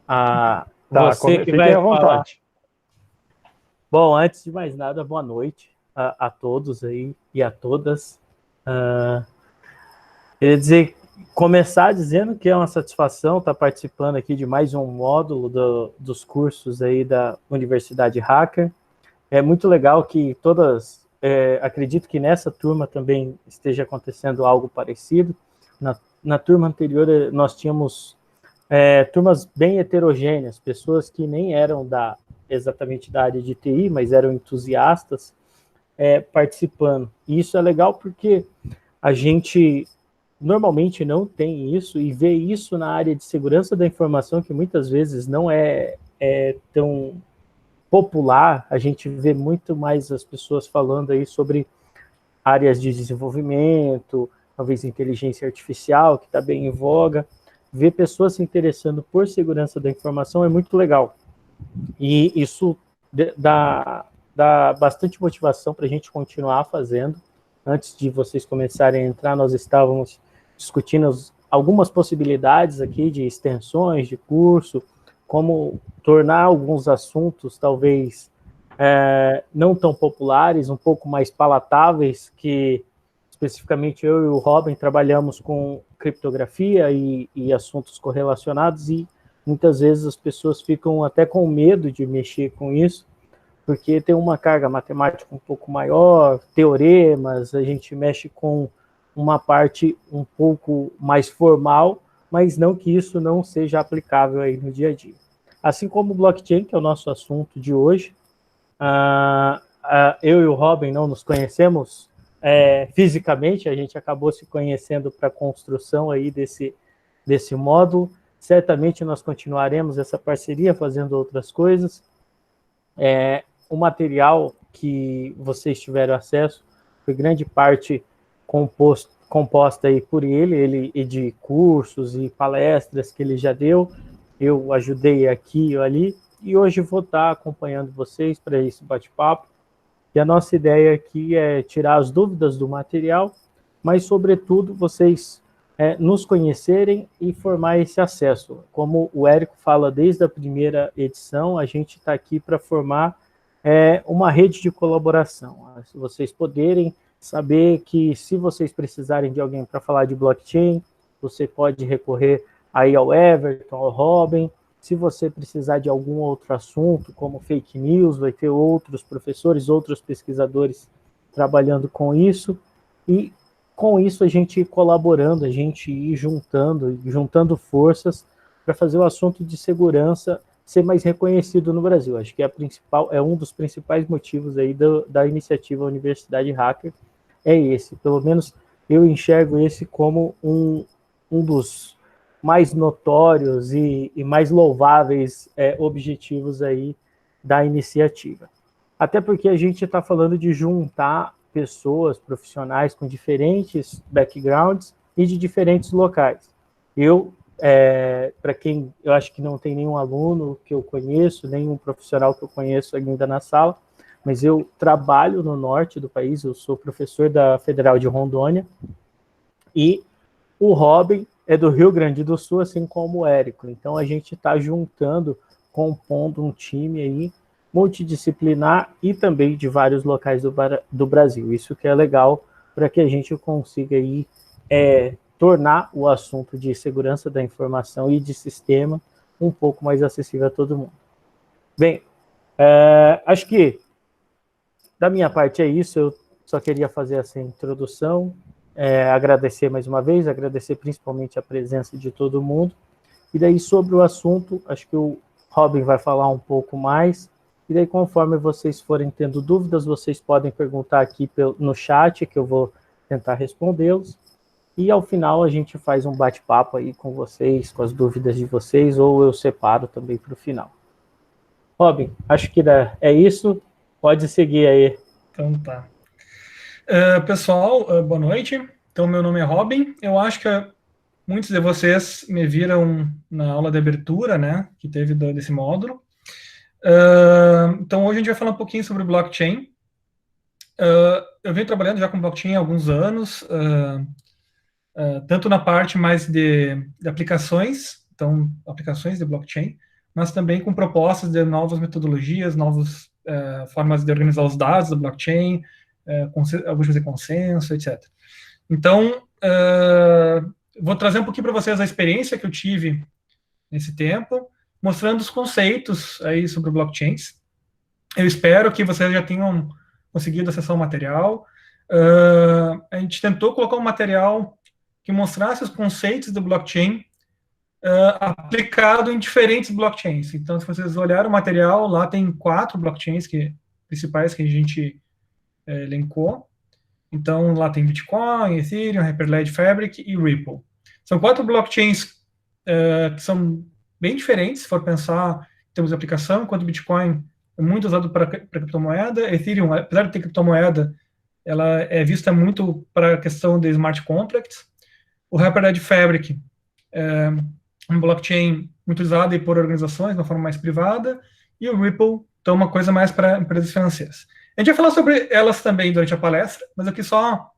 Tá, Você que fiquem vai à falar. vontade. Bom, antes de mais nada, boa noite a todos aí e a todas. Uh, Queria dizer, começar dizendo que é uma satisfação estar participando aqui de mais um módulo dos cursos aí da Universidade Hacker. É muito legal que acredito que nessa turma também esteja acontecendo algo parecido. Na turma anterior nós tínhamos turmas bem heterogêneas, pessoas que nem eram exatamente da área de TI, mas eram entusiastas participando. E isso é legal porque a gente normalmente não tem isso e vê isso na área de segurança da informação, que muitas vezes não é tão popular. A gente vê muito mais as pessoas falando aí sobre áreas de desenvolvimento, talvez inteligência artificial, que está bem em voga. Ver pessoas se interessando por segurança da informação é muito legal. E isso dá bastante motivação para a gente continuar fazendo. Antes de vocês começarem a entrar, nós estávamos discutindo algumas possibilidades aqui de extensões de curso, como tornar alguns assuntos talvez não tão populares, um pouco mais palatáveis, que especificamente eu e o Robin trabalhamos com criptografia e assuntos correlacionados, e muitas vezes as pessoas ficam até com medo de mexer com isso, porque tem uma carga matemática um pouco maior, teoremas, a gente mexe com uma parte um pouco mais formal, mas não que isso não seja aplicável aí no dia a dia. Assim como o blockchain, que é o nosso assunto de hoje, eu e o Robin não nos conhecemos fisicamente, a gente acabou se conhecendo para a construção aí desse módulo. Certamente nós continuaremos essa parceria fazendo outras coisas. O material que vocês tiveram acesso foi grande parte composta aí por ele de cursos e palestras que ele já deu. Eu ajudei aqui e ali, e hoje vou estar acompanhando vocês para esse bate-papo. E a nossa ideia aqui é tirar as dúvidas do material, mas, sobretudo, vocês nos conhecerem e formar esse acesso. Como o Érico fala desde a primeira edição, a gente está aqui para formar uma rede de colaboração. Se vocês poderem saber que, se vocês precisarem de alguém para falar de blockchain, você pode recorrer aí ao Everton, ao Robin. Se você precisar de algum outro assunto, como fake news, vai ter outros professores, outros pesquisadores trabalhando com isso. E com isso a gente ir colaborando, a gente ir juntando forças para fazer o assunto de segurança ser mais reconhecido no Brasil. Acho que é um dos principais motivos aí da iniciativa Universidade Hacker, é esse. Pelo menos eu enxergo esse como um dos mais notórios e mais louváveis objetivos aí da iniciativa. Até porque a gente está falando de juntar pessoas, profissionais com diferentes backgrounds e de diferentes locais. Para quem eu acho que não tem nenhum aluno que eu conheço, nenhum profissional que eu conheço ainda na sala, mas eu trabalho no norte do país, eu sou professor da Federal de Rondônia, e o Robin é do Rio Grande do Sul, assim como o Érico. Então a gente está compondo um time aí multidisciplinar e também de vários locais do Brasil. Isso que é legal para que a gente consiga aí tornar o assunto de segurança da informação e de sistema um pouco mais acessível a todo mundo. Bem, acho que da minha parte é isso. Eu só queria fazer essa introdução, agradecer mais uma vez, agradecer principalmente a presença de todo mundo. E daí, sobre o assunto, acho que o Robin vai falar um pouco mais. E daí, conforme vocês forem tendo dúvidas, vocês podem perguntar aqui no chat, que eu vou tentar respondê-los. E ao final a gente faz um bate-papo aí com vocês, com as dúvidas de vocês, ou eu separo também para o final. Robin, acho que é isso. Pode seguir aí. Então tá. Pessoal, boa noite. Então, meu nome é Robin. Eu acho que muitos de vocês me viram na aula de abertura, né, que teve desse módulo. Então, hoje a gente vai falar um pouquinho sobre blockchain. Eu venho trabalhando já com blockchain há alguns anos, tanto na parte mais de aplicações, então, aplicações de blockchain, mas também com propostas de novas metodologias, novas formas de organizar os dados da blockchain, alguns fazer consenso, etc. Então, vou trazer um pouquinho para vocês a experiência que eu tive nesse tempo, mostrando os conceitos aí sobre blockchains. Eu espero que vocês já tenham conseguido acessar o material. A gente tentou colocar um material que mostrasse os conceitos do blockchain aplicado em diferentes blockchains. Então, se vocês olharem o material, lá tem 4 blockchains principais que a gente elencou. Então, lá tem Bitcoin, Ethereum, Hyperledger Fabric e Ripple. São 4 blockchains que são bem diferentes, se for pensar em termos de aplicação, enquanto Bitcoin é muito usado para criptomoeda. Ethereum, apesar de ter criptomoeda, ela é vista muito para a questão de smart contracts. O Hyperledger Fabric é um blockchain muito usado por organizações de uma forma mais privada, e o Ripple, então, uma coisa mais para empresas financeiras. A gente vai falar sobre elas também durante a palestra, mas eu quis só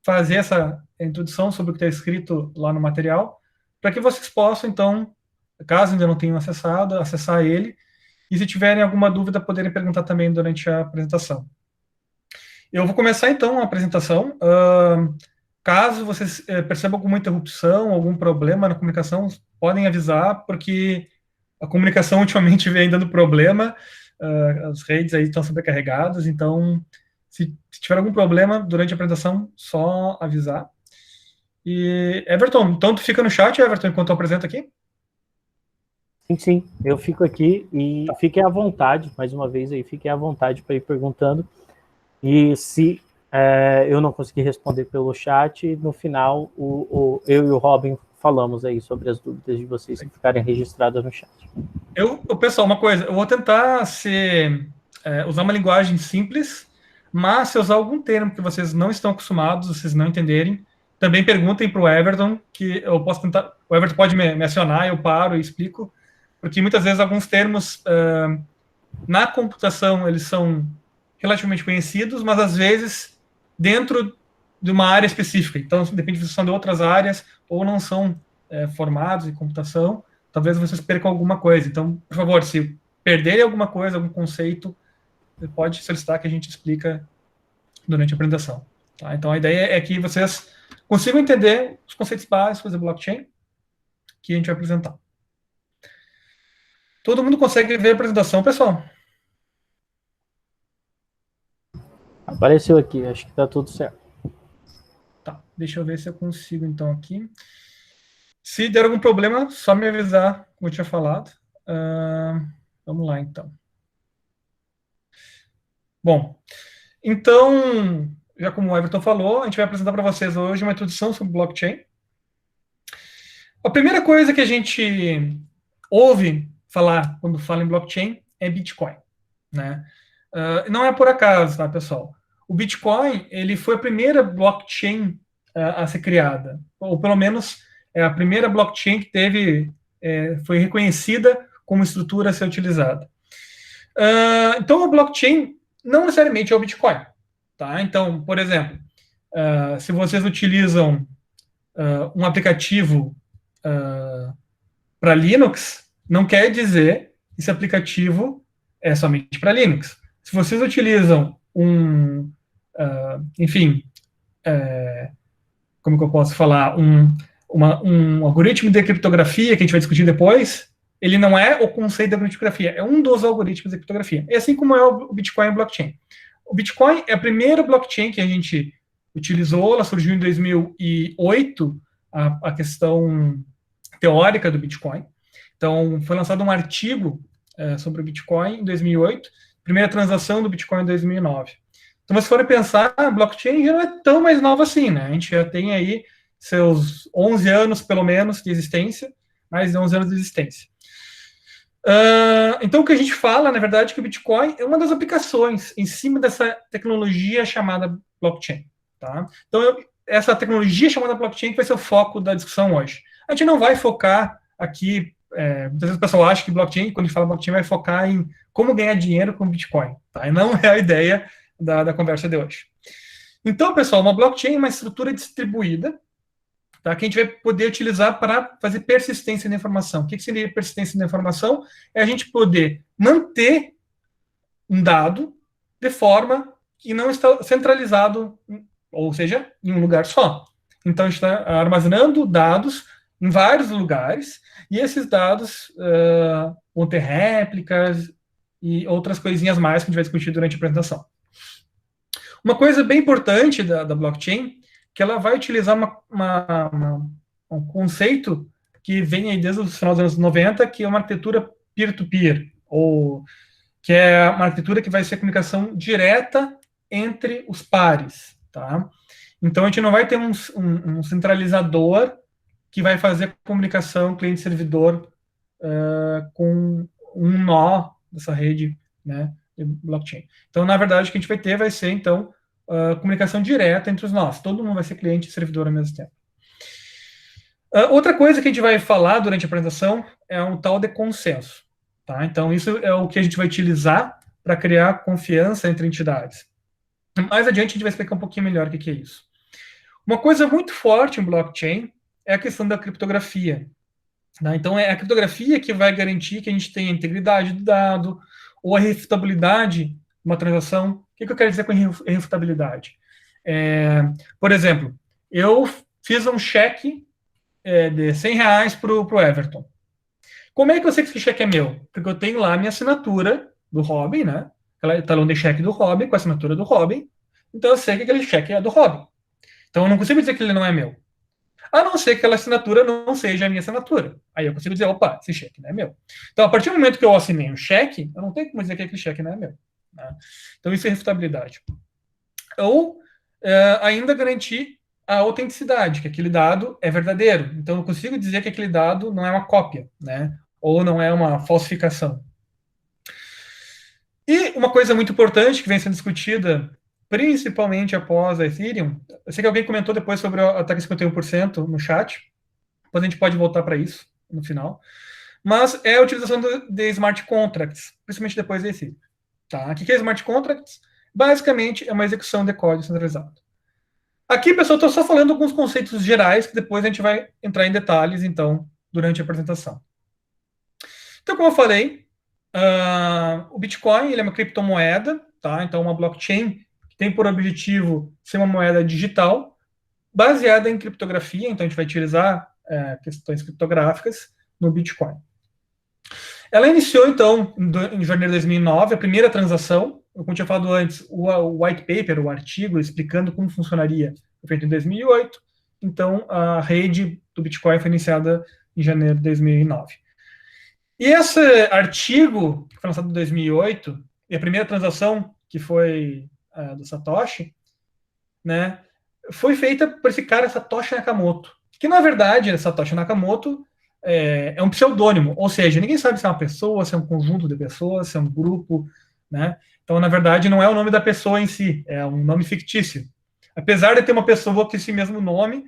fazer essa introdução sobre o que está escrito lá no material, para que vocês possam, então, caso ainda não tenham acessado, acessar ele, e se tiverem alguma dúvida, poderem perguntar também durante a apresentação. Eu vou começar, então, a apresentação. Caso vocês percebam alguma interrupção, algum problema na comunicação, podem avisar, porque a comunicação ultimamente vem dando problema, as redes aí estão sobrecarregadas, então, se tiver algum problema durante a apresentação, só avisar. E, Everton, então tu fica no chat, Everton, enquanto eu apresento aqui? Sim, eu fico aqui e fiquem à vontade, mais uma vez aí, fiquem à vontade para ir perguntando. E se eu não conseguir responder pelo chat, no final eu e o Robin falamos aí sobre as dúvidas de vocês que ficarem registradas no chat. Pessoal, uma coisa, eu vou tentar usar uma linguagem simples, mas se eu usar algum termo que vocês não estão acostumados, vocês não entenderem, também perguntem para o Everton, que eu posso tentar. O Everton pode me acionar, eu paro e explico, porque muitas vezes alguns termos na computação eles são relativamente conhecidos, mas às vezes dentro de uma área específica. Então, depende se são de outras áreas ou não são formados em computação, talvez vocês percam alguma coisa. Então, por favor, se perderem alguma coisa, algum conceito, pode solicitar que a gente explica durante a apresentação. Tá? Então, a ideia é que vocês consigam entender os conceitos básicos da blockchain que a gente vai apresentar. Todo mundo consegue ver a apresentação, pessoal? Apareceu aqui, acho que está tudo certo. Tá, deixa eu ver se eu consigo, então, aqui. Se der algum problema, só me avisar, como eu tinha falado. Vamos lá, então. Bom, então, já como o Everton falou, a gente vai apresentar para vocês hoje uma introdução sobre blockchain. A primeira coisa que a gente ouve falar quando fala em blockchain é Bitcoin, né? Não é por acaso, tá, pessoal? O Bitcoin, ele foi a primeira blockchain a ser criada, ou pelo menos a primeira blockchain que foi reconhecida como estrutura a ser utilizada. Então, a blockchain não necessariamente é o Bitcoin, tá? Então, por exemplo, se vocês utilizam um aplicativo para Linux, não quer dizer que esse aplicativo é somente para Linux. Se vocês utilizam como que eu posso falar, um algoritmo de criptografia que a gente vai discutir depois, ele não é o conceito da criptografia, é um dos algoritmos de criptografia. É assim como é o Bitcoin e o blockchain. O Bitcoin é a primeira blockchain que a gente utilizou, ela surgiu em 2008, a questão teórica do Bitcoin. Então, foi lançado um artigo sobre o Bitcoin em 2008, primeira transação do Bitcoin em 2009. Então, se forem pensar, a blockchain já não é tão mais nova assim, né? A gente já tem aí seus 11 anos, pelo menos, de existência, mais de 11 anos de existência. Então, o que a gente fala, na verdade, é que o Bitcoin é uma das aplicações em cima dessa tecnologia chamada blockchain. Tá? Então, essa tecnologia chamada blockchain que vai ser o foco da discussão hoje. A gente não vai focar aqui, muitas vezes o pessoal acha que blockchain, quando a gente fala blockchain, vai focar em como ganhar dinheiro com Bitcoin. Tá? E não é a ideia da conversa de hoje. Então, pessoal, uma blockchain é uma estrutura distribuída tá? Que a gente vai poder utilizar para fazer persistência da informação. O que seria persistência da informação? É a gente poder manter um dado de forma que não está centralizado, ou seja, em um lugar só. Então, a gente está armazenando dados em vários lugares, e esses dados vão ter réplicas e outras coisinhas mais que a gente vai discutir durante a apresentação. Uma coisa bem importante da blockchain, que ela vai utilizar um conceito que vem aí desde o final dos anos 90, que é uma arquitetura peer-to-peer, ou que é uma arquitetura que vai ser comunicação direta entre os pares, tá? Então, a gente não vai ter um centralizador que vai fazer a comunicação cliente-servidor com um nó dessa rede, né, de blockchain. Então, na verdade, o que a gente vai ter vai ser, então, comunicação direta entre os nós. Todo mundo vai ser cliente e servidor ao mesmo tempo. Outra coisa que a gente vai falar durante a apresentação é um tal de consenso. Tá? Então, isso é o que a gente vai utilizar para criar confiança entre entidades. Mais adiante, a gente vai explicar um pouquinho melhor o que é isso. Uma coisa muito forte em blockchain é a questão da criptografia. Tá? Então, é a criptografia que vai garantir que a gente tenha a integridade do dado ou a irrefutabilidade de uma transação. O que eu quero dizer com irrefutabilidade? Por exemplo, eu fiz um cheque de R$100 para o Everton. Como é que eu sei que esse cheque é meu? Porque eu tenho lá a minha assinatura do Robin, né? Talão de cheque do Robin, com a assinatura do Robin. Então eu sei que aquele cheque é do Robin. Então eu não consigo dizer que ele não é meu. A não ser que aquela assinatura não seja a minha assinatura. Aí eu consigo dizer, opa, esse cheque não é meu. Então, a partir do momento que eu assinei um cheque, eu não tenho como dizer que aquele cheque não é meu. Né? Então, isso é refutabilidade. Ou ainda garantir a autenticidade, que aquele dado é verdadeiro. Então, eu consigo dizer que aquele dado não é uma cópia, né? Ou não é uma falsificação. E uma coisa muito importante que vem sendo discutida principalmente após a Ethereum. Eu sei que alguém comentou depois sobre o ataque 51% no chat. Depois a gente pode voltar para isso no final. Mas é a utilização de smart contracts, principalmente depois da Ethereum. Tá? O que é smart contracts? Basicamente é uma execução de código centralizado. Aqui, pessoal, estou só falando alguns conceitos gerais que depois a gente vai entrar em detalhes, então, durante a apresentação. Então, como eu falei, o Bitcoin ele é uma criptomoeda, tá? Então, uma blockchain que tem por objetivo ser uma moeda digital, baseada em criptografia, então a gente vai utilizar questões criptográficas no Bitcoin. Ela iniciou, então, em janeiro de 2009, a primeira transação, como eu tinha falado antes, o white paper, o artigo explicando como funcionaria, foi feito em 2008, então a rede do Bitcoin foi iniciada em janeiro de 2009. E esse artigo, que foi lançado em 2008, e a primeira transação, que foi do Satoshi, né, foi feita por esse cara, Satoshi Nakamoto, que na verdade, Satoshi Nakamoto é um pseudônimo, ou seja, ninguém sabe se é uma pessoa, se é um conjunto de pessoas, se é um grupo, né? Então, na verdade, não é o nome da pessoa em si, é um nome fictício. Apesar de ter uma pessoa com esse mesmo nome,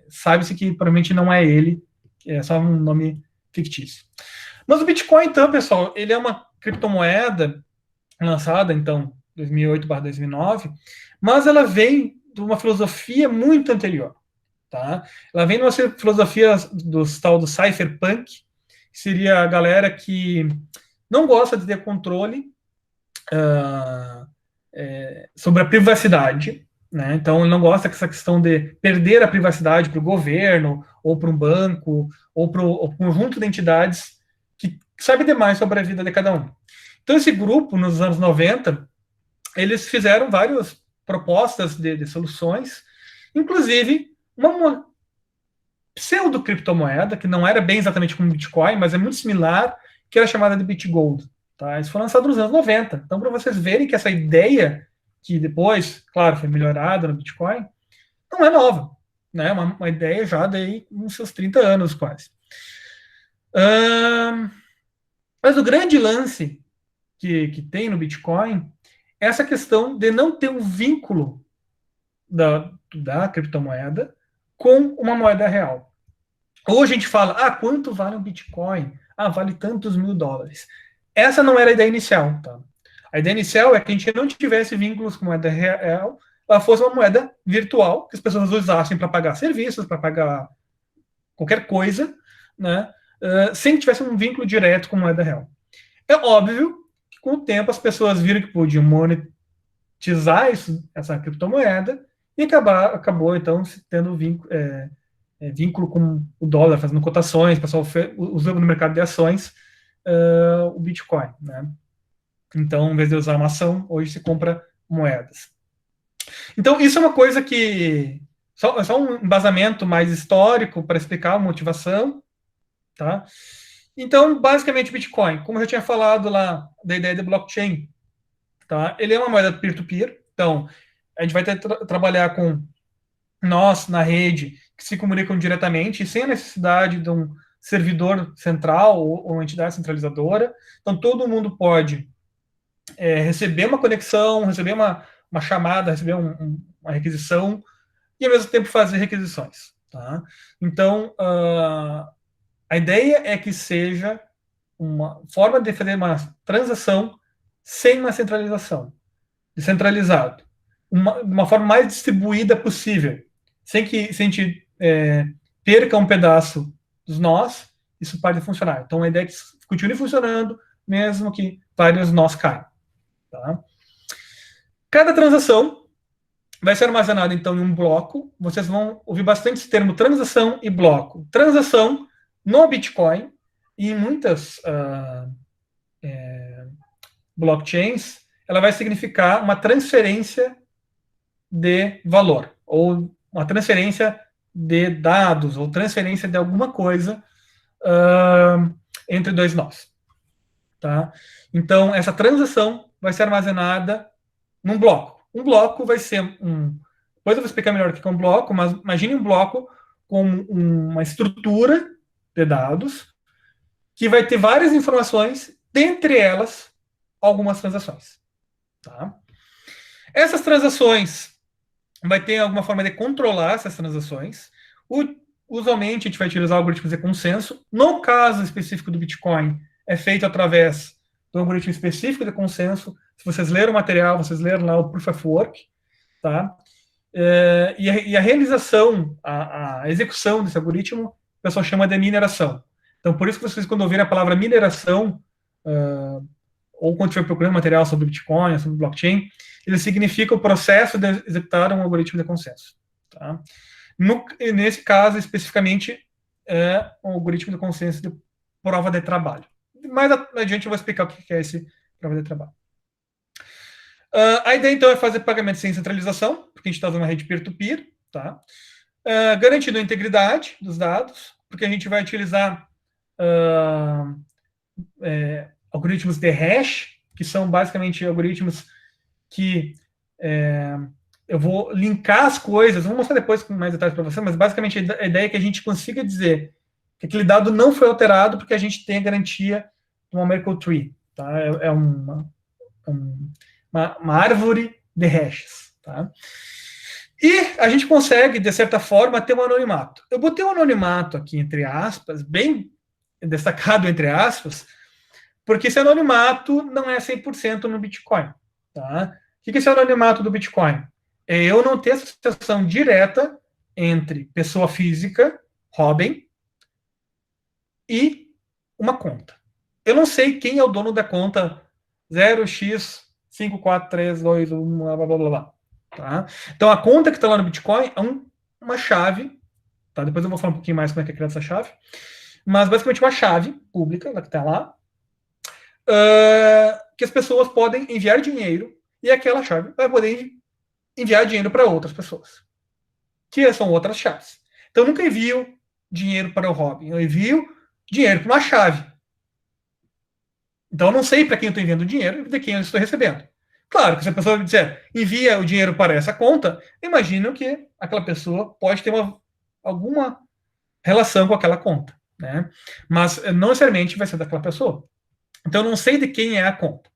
sabe-se que provavelmente não é ele, é só um nome fictício. Mas o Bitcoin, então, pessoal, ele é uma criptomoeda lançada, então, 2008/2009, mas ela vem de uma filosofia muito anterior. Tá? Ela vem de uma filosofia tal do cypherpunk, que seria a galera que não gosta de ter controle sobre a privacidade, né? Então ele não gosta dessa questão de perder a privacidade para o governo, ou para um banco, ou para um conjunto de entidades que sabe demais sobre a vida de cada um. Então esse grupo, nos anos 90, eles fizeram várias propostas de soluções, inclusive uma pseudo-criptomoeda, que não era bem exatamente como Bitcoin, mas é muito similar, que era chamada de BitGold. Tá? Isso foi lançado nos anos 90. Então, para vocês verem que essa ideia, que depois, claro, foi melhorada no Bitcoin, não é nova. Né? Uma ideia já daí uns seus 30 anos, quase. Mas o grande lance que tem no Bitcoin é essa questão de não ter um vínculo da criptomoeda com uma moeda real. Hoje a gente fala, quanto vale um Bitcoin? Vale tantos $1.000. Essa não era a ideia inicial. Tá? A ideia inicial é que a gente não tivesse vínculos com moeda real, ela fosse uma moeda virtual que as pessoas usassem para pagar serviços, para pagar qualquer coisa, né, sem que tivesse um vínculo direto com moeda real. É óbvio que com o tempo as pessoas viram que podiam monetizar essa criptomoeda e acabou então tendo vínculo com o dólar, fazendo cotações, o pessoal usando no mercado de ações o Bitcoin, né? Então, em vez de usar uma ação, hoje se compra moedas. Então, isso é uma coisa que só um embasamento mais histórico para explicar a motivação, tá? Então, basicamente, o Bitcoin, como eu já tinha falado lá da ideia de blockchain, tá? Ele é uma moeda peer-to-peer, então a gente vai trabalhar com nós na rede que se comunicam diretamente, sem a necessidade de um servidor central ou uma entidade centralizadora. Então, todo mundo pode receber uma conexão, receber uma chamada, receber uma requisição e, ao mesmo tempo, fazer requisições. Tá? Então, a ideia é que seja uma forma de fazer uma transação sem uma centralização, descentralizado, uma forma mais distribuída possível, sem que a gente perca um pedaço dos nós, isso pode funcionar. Então, a ideia é que continue funcionando, mesmo que vários nós caiam. Tá? Cada transação vai ser armazenada, então, em um bloco. Vocês vão ouvir bastante esse termo transação e bloco. Transação no Bitcoin e em muitas blockchains, ela vai significar uma transferência de valor, ou uma transferência de dados, ou transferência de alguma coisa entre dois nós. Tá? Então, essa transação vai ser armazenada num bloco. Um bloco vai ser depois eu vou explicar melhor o que é um bloco, mas imagine um bloco com uma estrutura de dados que vai ter várias informações, dentre elas, algumas transações. Tá? Essas transações vai ter alguma forma de controlar essas transações. Usualmente, a gente vai utilizar algoritmos de consenso. No caso específico do Bitcoin, é feito através do algoritmo específico de consenso. Se vocês leram o material, vocês leram lá o Proof of Work. Tá? E a realização, a execução desse algoritmo, o pessoal chama de mineração. Então, por isso que vocês, quando ouvirem a palavra mineração, ou quando estiver procurando material sobre Bitcoin, sobre blockchain, ele significa o processo de executar um algoritmo de consenso. Tá? Nesse caso, especificamente, é um algoritmo de consenso de prova de trabalho. Mais adiante eu vou explicar o que é esse prova de trabalho. A ideia, então, é fazer pagamento sem centralização, porque a gente está usando uma rede peer-to-peer, tá? Garantindo a integridade dos dados, porque a gente vai utilizar algoritmos de hash, que são basicamente algoritmos que eu vou linkar as coisas, vou mostrar depois com mais detalhes para você, mas basicamente a ideia é que a gente consiga dizer que aquele dado não foi alterado porque a gente tem a garantia de uma Merkle Tree. Tá? É uma árvore de hashes. Tá? E a gente consegue, de certa forma, ter um anonimato. Eu botei um anonimato aqui, entre aspas, bem destacado, entre aspas, porque esse anonimato não é 100% no Bitcoin. Tá? O que é esse anonimato do Bitcoin? É eu não ter associação direta entre pessoa física, Robin, e uma conta. Eu não sei quem é o dono da conta 0x54321, blá, blá, blá, blá. Tá? Então, a conta que está lá no Bitcoin é uma chave. Tá? Depois eu vou falar um pouquinho mais como é que é criada essa chave. Mas, basicamente, uma chave pública, que está lá, que as pessoas podem enviar dinheiro e aquela chave vai poder enviar dinheiro para outras pessoas, que são outras chaves. Então, eu nunca envio dinheiro para o Robin, eu envio dinheiro para uma chave. Então, eu não sei para quem eu estou enviando dinheiro e de quem eu estou recebendo. Claro que se a pessoa disser envia o dinheiro para essa conta, imagino que aquela pessoa pode ter alguma relação com aquela conta. Né? Mas não necessariamente vai ser daquela pessoa. Então, eu não sei de quem é a conta.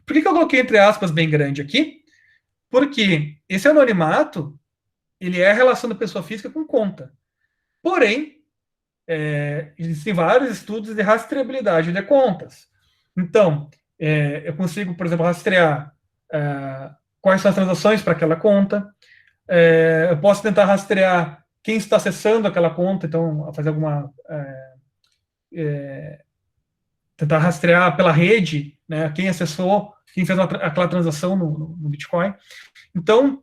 Por que eu coloquei entre aspas bem grande aqui? Porque esse anonimato, ele é a relação da pessoa física com conta. Porém, existem vários estudos de rastreabilidade de contas. Então, eu consigo, por exemplo, rastrear quais são as transações para aquela conta. Eu posso tentar rastrear quem está acessando aquela conta, então fazer alguma tentar rastrear pela rede, né, quem acessou, quem fez aquela transação no Bitcoin. Então,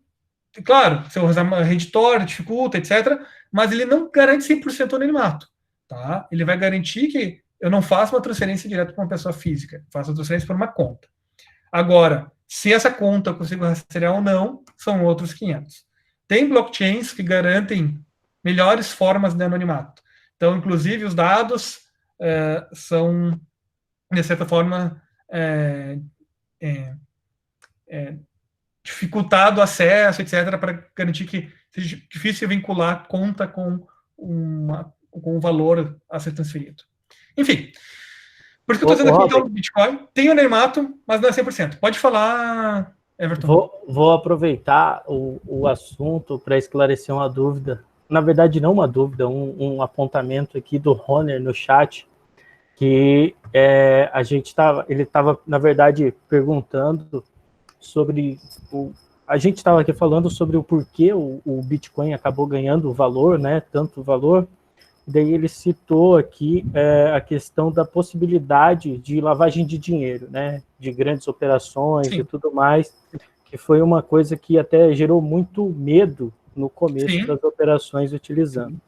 claro, se eu usar uma rede Tor, dificulta, etc., mas ele não garante 100% anonimato. Tá? Ele vai garantir que eu não faça uma transferência direto para uma pessoa física, faço a transferência por uma conta. Agora, se essa conta eu consigo rastrear ou não, são outros 500. Tem blockchains que garantem melhores formas de anonimato. Então, inclusive, os dados são, de certa forma, dificultado o acesso, etc., para garantir que seja difícil vincular conta com o valor a ser transferido. Enfim, por isso que eu estou dizendo aqui, então, Bitcoin tem o anonimato, mas não é 100%. Pode falar, Everton. Vou aproveitar o assunto para esclarecer uma dúvida. Na verdade, não uma dúvida, um apontamento aqui do Roner no chat, que ele estava, na verdade, perguntando sobre a gente estava aqui falando sobre o porquê o Bitcoin acabou ganhando valor, né, tanto valor. Daí ele citou aqui a questão da possibilidade de lavagem de dinheiro, né, de grandes operações. Sim. E tudo mais, que foi uma coisa que até gerou muito medo no começo. Sim. Das operações utilizando.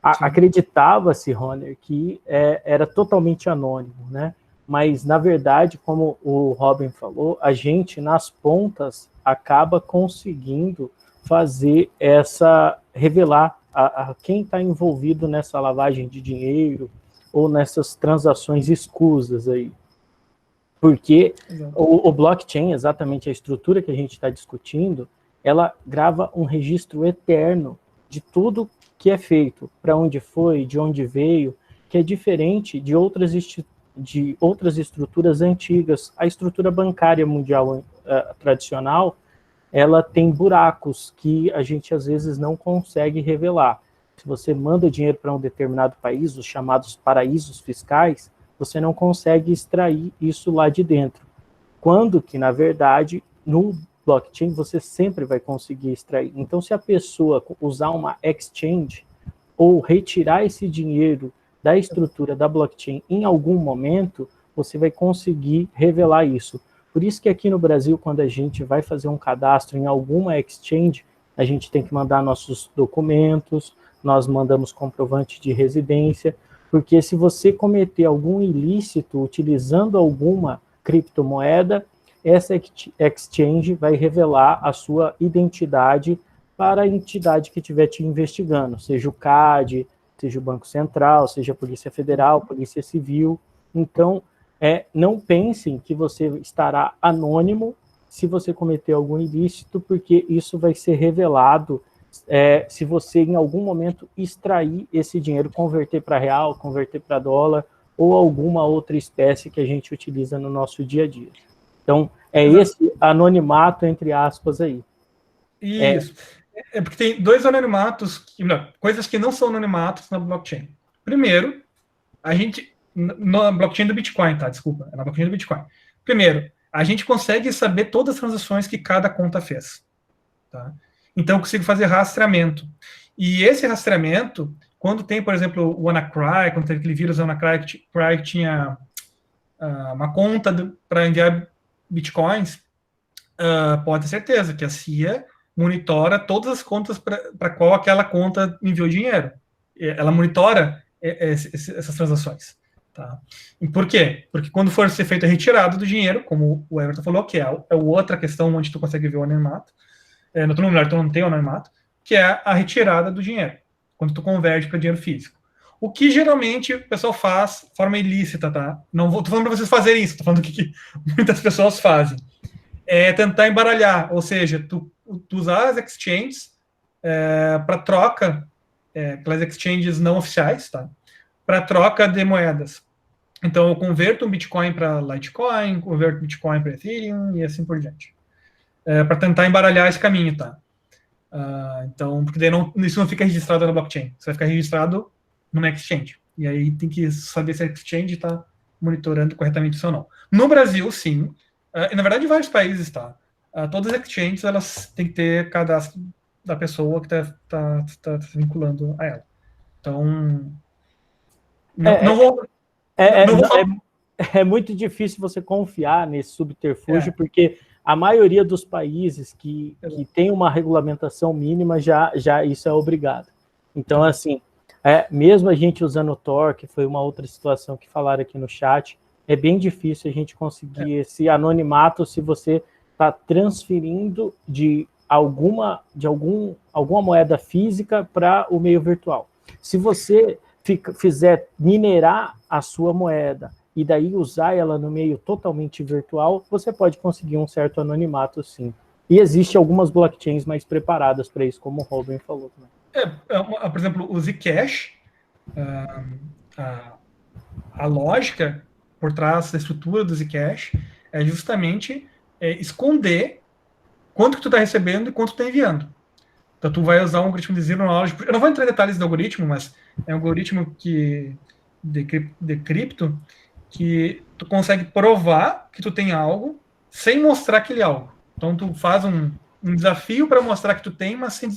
Acreditava-se, Roner, que era totalmente anônimo, né? Mas, na verdade, como o Robin falou, a gente, nas pontas, acaba conseguindo revelar a quem está envolvido nessa lavagem de dinheiro ou nessas transações escusas aí. Porque o blockchain, exatamente a estrutura que a gente está discutindo, ela grava um registro eterno de tudo que é feito, para onde foi, de onde veio, que é diferente de outras estruturas antigas. A estrutura bancária mundial tradicional, ela tem buracos que a gente às vezes não consegue revelar. Se você manda dinheiro para um determinado país, os chamados paraísos fiscais, você não consegue extrair isso lá de dentro. Quando que, na verdade, no blockchain você sempre vai conseguir extrair. Então, se a pessoa usar uma exchange ou retirar esse dinheiro da estrutura da blockchain em algum momento, você vai conseguir revelar isso. Por isso que aqui no Brasil, quando a gente vai fazer um cadastro em alguma exchange, a gente tem que mandar nossos documentos, nós mandamos comprovante de residência, porque se você cometer algum ilícito utilizando alguma criptomoeda, essa exchange vai revelar a sua identidade para a entidade que estiver te investigando, seja o CAD, seja o Banco Central, seja a Polícia Federal, Polícia Civil. Então, não pensem que você estará anônimo se você cometer algum ilícito, porque isso vai ser revelado se você, em algum momento, extrair esse dinheiro, converter para real, converter para dólar, ou alguma outra espécie que a gente utiliza no nosso dia a dia. Então, esse anonimato, entre aspas, aí. Isso. Porque tem dois anonimatos, coisas que não são anonimatos na blockchain. Primeiro, na blockchain do Bitcoin, tá? Desculpa, é na blockchain do Bitcoin. Primeiro, a gente consegue saber todas as transações que cada conta fez. Tá? Então, eu consigo fazer rastreamento. E esse rastreamento, quando tem, por exemplo, o WannaCry, quando teve aquele vírus WannaCry que tinha uma conta para enviar bitcoins, pode ter certeza que a CIA monitora todas as contas para qual aquela conta enviou dinheiro. Ela monitora essas transações. Tá? E por quê? Porque quando for ser feita a retirada do dinheiro, como o Everton falou, que é outra questão onde tu consegue ver o anonimato, no teu número tu não tem o anonimato, que é a retirada do dinheiro, quando tu converte para dinheiro físico. O que geralmente o pessoal faz de forma ilícita, tá? Não tô falando para vocês fazerem isso, tô falando do que muitas pessoas fazem. É tentar embaralhar, ou seja, tu usar as exchanges para troca, aquelas exchanges não oficiais, tá? Para troca de moedas. Então, eu converto um Bitcoin para Litecoin, converto Bitcoin para Ethereum e assim por diante. Para tentar embaralhar esse caminho, tá? Então, porque daí isso não fica registrado na blockchain. Isso vai ficar registrado numa exchange. E aí tem que saber se a exchange está monitorando corretamente isso ou não. No Brasil, sim. E, na verdade, em vários países, tá? todas as exchanges elas têm que ter cadastro da pessoa que está se vinculando a ela. Então, não vou... não vou falar. É muito difícil você confiar nesse subterfúgio, porque a maioria dos países que tem uma regulamentação mínima, já isso é obrigado. Então, assim, mesmo a gente usando o Tor, que foi uma outra situação que falaram aqui no chat, é bem difícil a gente conseguir esse anonimato se você está transferindo de alguma moeda física para o meio virtual. Se você fizer minerar a sua moeda e daí usar ela no meio totalmente virtual, você pode conseguir um certo anonimato, sim. E existe algumas blockchains mais preparadas para isso, como o Robin falou também. Por exemplo, o Zcash, a lógica por trás da estrutura do Zcash é justamente esconder quanto que tu está recebendo e quanto tu está enviando. Então, tu vai usar um algoritmo de zero knowledge. Eu não vou entrar em detalhes do algoritmo, mas é um algoritmo de cripto que tu consegue provar que tu tem algo sem mostrar aquele algo. Então, tu faz um desafio para mostrar que tu tem, mas sem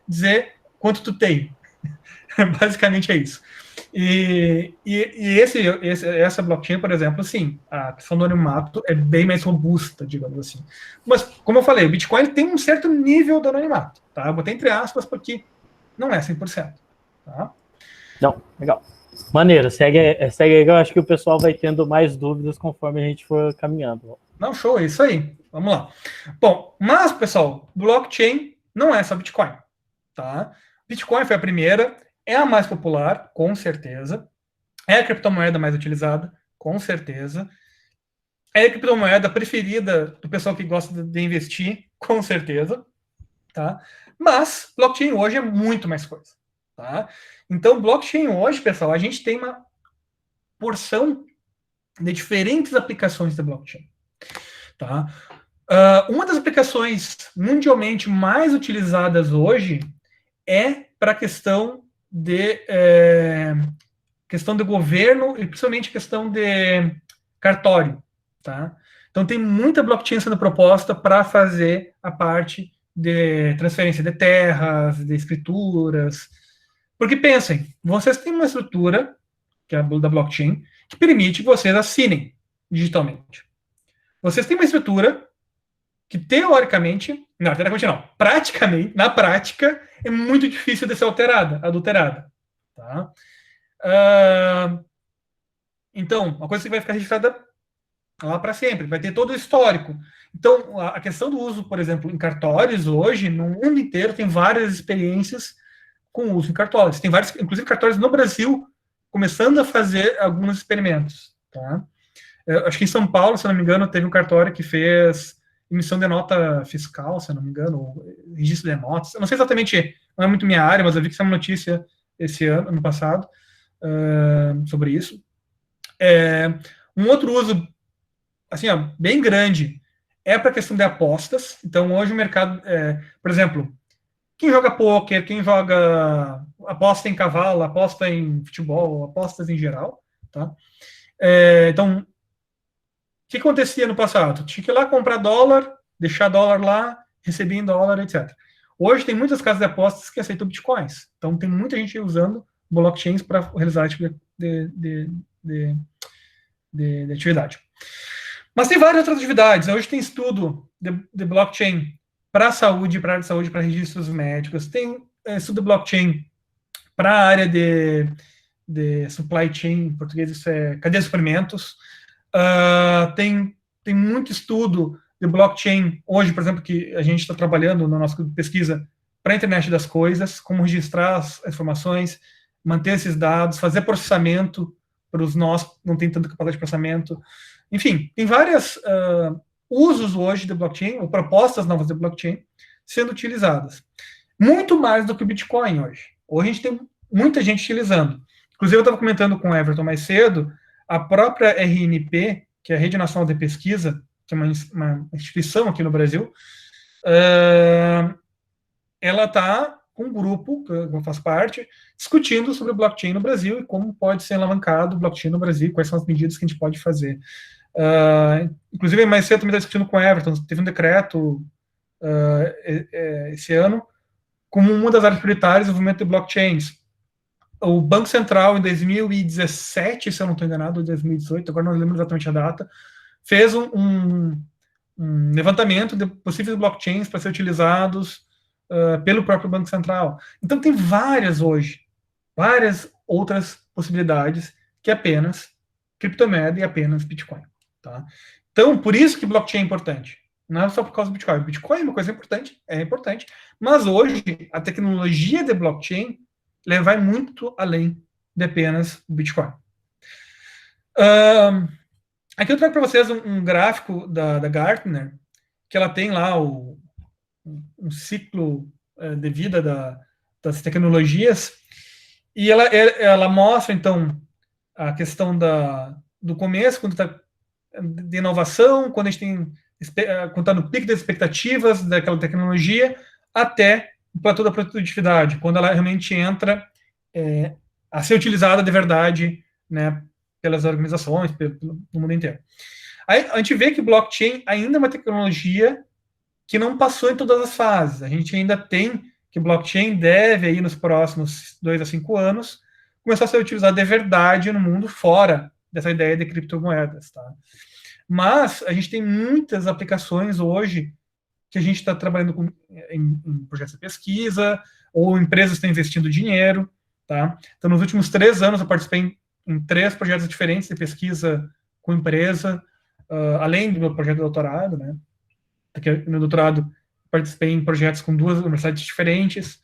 dizer quanto tu tem. Basicamente é isso. E essa blockchain, por exemplo, sim, a questão do anonimato é bem mais robusta, digamos assim. Mas, como eu falei, o Bitcoin tem um certo nível de anonimato, tá? Eu botei entre aspas porque não é 100%. Tá? Não, legal. Maneiro, segue aí, eu acho que o pessoal vai tendo mais dúvidas conforme a gente for caminhando. Não, show, é isso aí. Vamos lá. Bom, mas, pessoal, blockchain não é só Bitcoin, tá? Bitcoin foi a primeira, é a mais popular, com certeza. É a criptomoeda mais utilizada, com certeza. É a criptomoeda preferida do pessoal que gosta de investir, com certeza. Tá? Mas blockchain hoje é muito mais coisa. Tá? Então, blockchain hoje, pessoal, a gente tem uma porção de diferentes aplicações da blockchain. Tá? Uma das aplicações mundialmente mais utilizadas hoje é para a questão de governo e principalmente questão de cartório. Tá? Então, tem muita blockchain sendo proposta para fazer a parte de transferência de terras, de escrituras. Porque pensem, vocês têm uma estrutura, que é a da blockchain, que permite que vocês assinem digitalmente. Vocês têm uma estrutura que teoricamente, praticamente, na prática, é muito difícil de ser adulterada. Tá? Então, uma coisa que vai ficar registrada lá para sempre, vai ter todo o histórico. Então, a questão do uso, por exemplo, em cartórios hoje, no mundo inteiro, tem várias experiências com o uso em cartórios. Tem vários, inclusive cartórios no Brasil, começando a fazer alguns experimentos. Tá? Eu acho que em São Paulo, se não me engano, teve um cartório que fez emissão de nota fiscal, se não me engano, registro de notas. Eu não sei exatamente, não é muito minha área, mas eu vi que isso é uma notícia esse ano passado, sobre isso. Um outro uso assim, bem grande é para a questão de apostas. Então, hoje o mercado, por exemplo, quem joga pôquer, quem joga aposta em cavalo, aposta em futebol, apostas em geral, tá? Então, o que acontecia no passado? Tinha que ir lá comprar dólar, deixar dólar lá, receber em dólar, etc. Hoje tem muitas casas de apostas que aceitam bitcoins. Então, tem muita gente usando blockchains para realizar esse tipo de atividade. Mas tem várias outras atividades. Hoje tem estudo de blockchain para a saúde, para a área de saúde, para registros médicos. Tem estudo de blockchain para a área de supply chain, em português isso é cadeia de suprimentos. Tem muito estudo de blockchain hoje, por exemplo, que a gente está trabalhando na nossa pesquisa para a internet das coisas, como registrar as informações, manter esses dados, fazer processamento para os nós que não tem tanta capacidade de processamento. Enfim, tem vários usos hoje de blockchain, ou propostas novas de blockchain, sendo utilizadas. Muito mais do que o Bitcoin hoje. Hoje a gente tem muita gente utilizando. Inclusive, eu estava comentando com o Everton mais cedo, a própria RNP, que é a Rede Nacional de Pesquisa, que é uma instituição aqui no Brasil, ela está com um grupo, que eu faço parte, discutindo sobre o blockchain no Brasil e como pode ser alavancado o blockchain no Brasil, quais são as medidas que a gente pode fazer. Inclusive, mais cedo também está discutindo com o Everton, teve um decreto esse ano, como uma das áreas prioritárias do desenvolvimento de blockchains. O Banco Central, em 2017, se eu não estou enganado, ou 2018, agora não lembro exatamente a data, fez um levantamento de possíveis blockchains para ser utilizados pelo próprio Banco Central. Então, tem várias outras possibilidades que apenas criptomoeda e apenas Bitcoin. Tá? Então, por isso que blockchain é importante. Não é só por causa do Bitcoin. O Bitcoin é uma coisa importante, mas hoje a tecnologia de blockchain vai muito além de apenas o Bitcoin. Aqui eu trago para vocês um gráfico da Gartner, que ela tem lá um ciclo de vida das tecnologias, e ela mostra, então, a questão do começo, quando está de inovação, quando a gente tem, quando está no pico das expectativas daquela tecnologia, até o platô da produtividade, quando ela realmente entra a ser utilizada de verdade, né, pelas organizações, no mundo inteiro. Aí, a gente vê que blockchain ainda é uma tecnologia que não passou em todas as fases. A gente ainda tem que blockchain deve, aí, nos próximos 2 a 5 anos, começar a ser utilizado de verdade no mundo, fora dessa ideia de criptomoedas. Tá? Mas a gente tem muitas aplicações hoje que a gente está trabalhando em projetos de pesquisa, ou empresas estão investindo dinheiro. Tá? Então, nos últimos 3 anos, eu participei em 3 projetos diferentes de pesquisa com empresa, além do meu projeto de doutorado, né? Porque no meu doutorado participei em projetos com 2 universidades diferentes.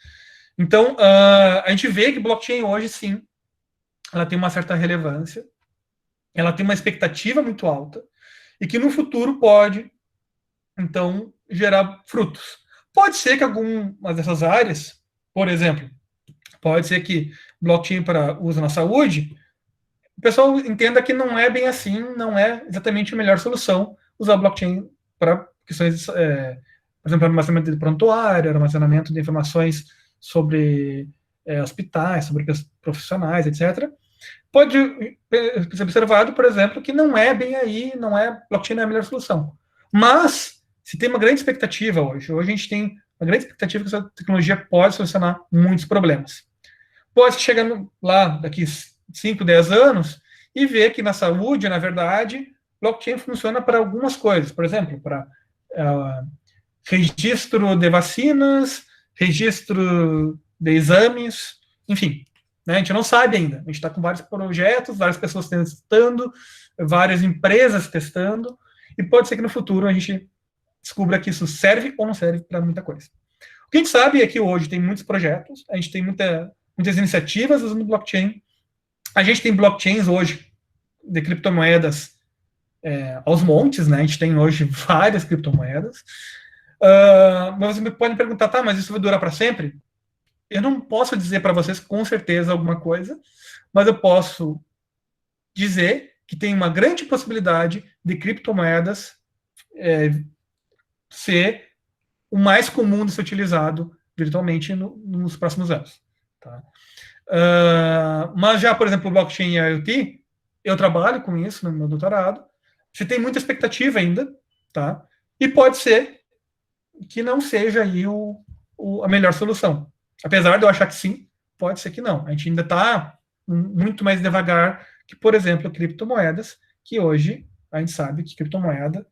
Então, a gente vê que blockchain hoje, sim, ela tem uma certa relevância, ela tem uma expectativa muito alta, e que no futuro pode, então, gerar frutos. Pode ser que algumas dessas áreas, por exemplo, pode ser que blockchain para uso na saúde, o pessoal entenda que não é bem assim, não é exatamente a melhor solução usar blockchain para questões, por exemplo, armazenamento de prontuário, armazenamento de informações sobre hospitais, sobre profissionais, etc. Pode ser observado, por exemplo, que não é bem aí, blockchain não é a melhor solução. Mas, se tem uma grande expectativa hoje a gente tem uma grande expectativa que essa tecnologia pode solucionar muitos problemas. Pode chegar lá daqui 5, 10 anos e ver que na saúde, na verdade, blockchain funciona para algumas coisas. Por exemplo, para registro de vacinas, registro de exames, enfim. Né? A gente não sabe ainda. A gente está com vários projetos, várias pessoas testando, várias empresas testando, e pode ser que no futuro a gente descubra que isso serve ou não serve para muita coisa. O que a gente sabe é que hoje tem muitos projetos, a gente tem muitas iniciativas usando blockchain. A gente tem blockchains hoje de criptomoedas aos montes, né? A gente tem hoje várias criptomoedas. Mas você me pode perguntar, tá, mas isso vai durar para sempre? Eu não posso dizer para vocês com certeza alguma coisa, mas eu posso dizer que tem uma grande possibilidade de criptomoedas ser o mais comum de ser utilizado virtualmente nos próximos anos. Tá? Mas já, por exemplo, o blockchain e IoT, eu trabalho com isso no meu doutorado, você tem muita expectativa ainda, tá? E pode ser que não seja aí a melhor solução. Apesar de eu achar que sim, pode ser que não. A gente ainda está muito mais devagar que, por exemplo, criptomoedas, que hoje a gente sabe que criptomoeda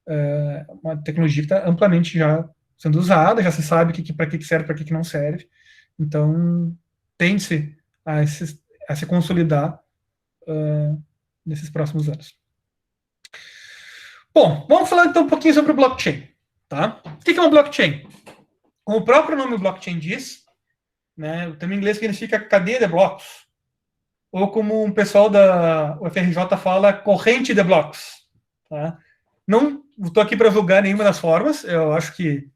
é uma tecnologia que está amplamente já sendo usada, já se sabe para que serve, para que não serve. Então, tende-se a se consolidar nesses próximos anos. Bom, vamos falar então um pouquinho sobre o blockchain. Tá? O que é uma blockchain? Como o próprio nome blockchain diz, né, o termo em inglês significa cadeia de blocos, ou como o pessoal da UFRJ fala, corrente de blocos. Tá? Não estou aqui para julgar nenhuma das formas, eu acho que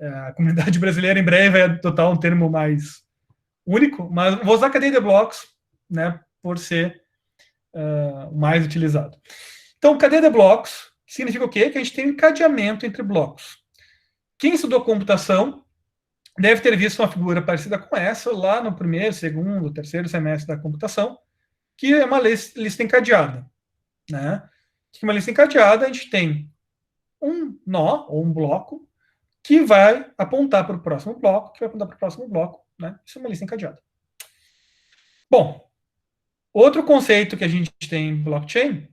a comunidade brasileira em breve vai adotar um termo mais único, mas vou usar cadeia de blocos, né, por ser o mais utilizado. Então, cadeia de blocos significa o quê? Que a gente tem um encadeamento entre blocos. Quem estudou computação deve ter visto uma figura parecida com essa lá no primeiro, segundo, terceiro semestre da computação, que é uma lista encadeada. Né? que uma lista encadeada, a gente tem um nó, ou um bloco, que vai apontar para o próximo bloco, que vai apontar para o próximo bloco, né? Isso é uma lista encadeada. Bom, outro conceito que a gente tem em blockchain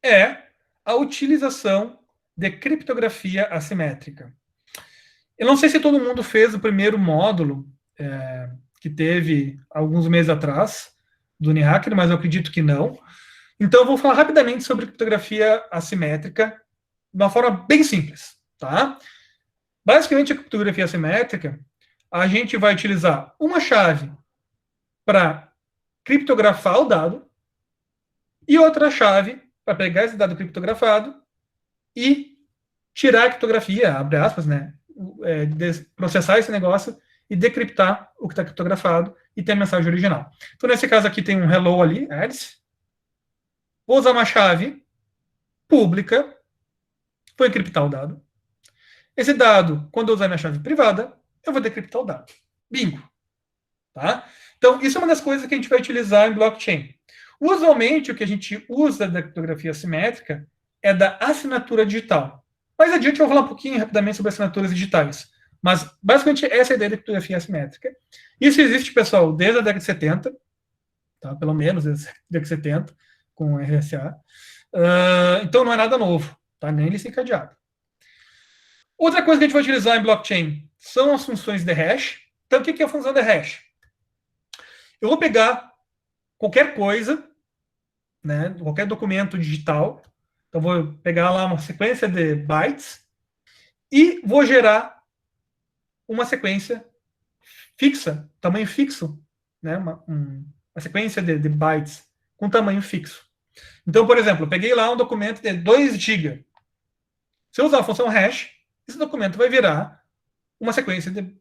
é a utilização de criptografia assimétrica. Eu não sei se todo mundo fez o primeiro módulo que teve alguns meses atrás do NHacker, mas eu acredito que não. Então eu vou falar rapidamente sobre criptografia assimétrica de uma forma bem simples, tá? Basicamente, a criptografia assimétrica, a gente vai utilizar uma chave para criptografar o dado e outra chave para pegar esse dado criptografado e tirar a criptografia, abre aspas, né? Processar esse negócio e decriptar o que está criptografado e ter a mensagem original. Então, nesse caso aqui, tem um hello ali, Alice. Vou usar uma chave pública, vou encriptar o dado. Esse dado, quando eu usar minha chave privada, eu vou decriptar o dado. Bingo. Tá? Então, isso é uma das coisas que a gente vai utilizar em blockchain. Usualmente, o que a gente usa da criptografia assimétrica é da assinatura digital. Mais adiante eu vou falar um pouquinho rapidamente sobre assinaturas digitais. Mas, basicamente, essa é a ideia da criptografia assimétrica. Isso existe, pessoal, desde a década de 70, tá? Pelo menos desde a década de 70, com o RSA. Então, não é nada novo, tá? Nem lista encadeada. Outra coisa que a gente vai utilizar em blockchain são as funções de hash. Então, o que é a função de hash? Eu vou pegar qualquer coisa, né, qualquer documento digital, então vou pegar lá uma sequência de bytes e vou gerar uma sequência fixa, tamanho fixo, né, uma sequência de bytes com tamanho fixo. Então, por exemplo, eu peguei lá um documento de 2 GB. Se eu usar a função hash, esse documento vai virar uma sequência de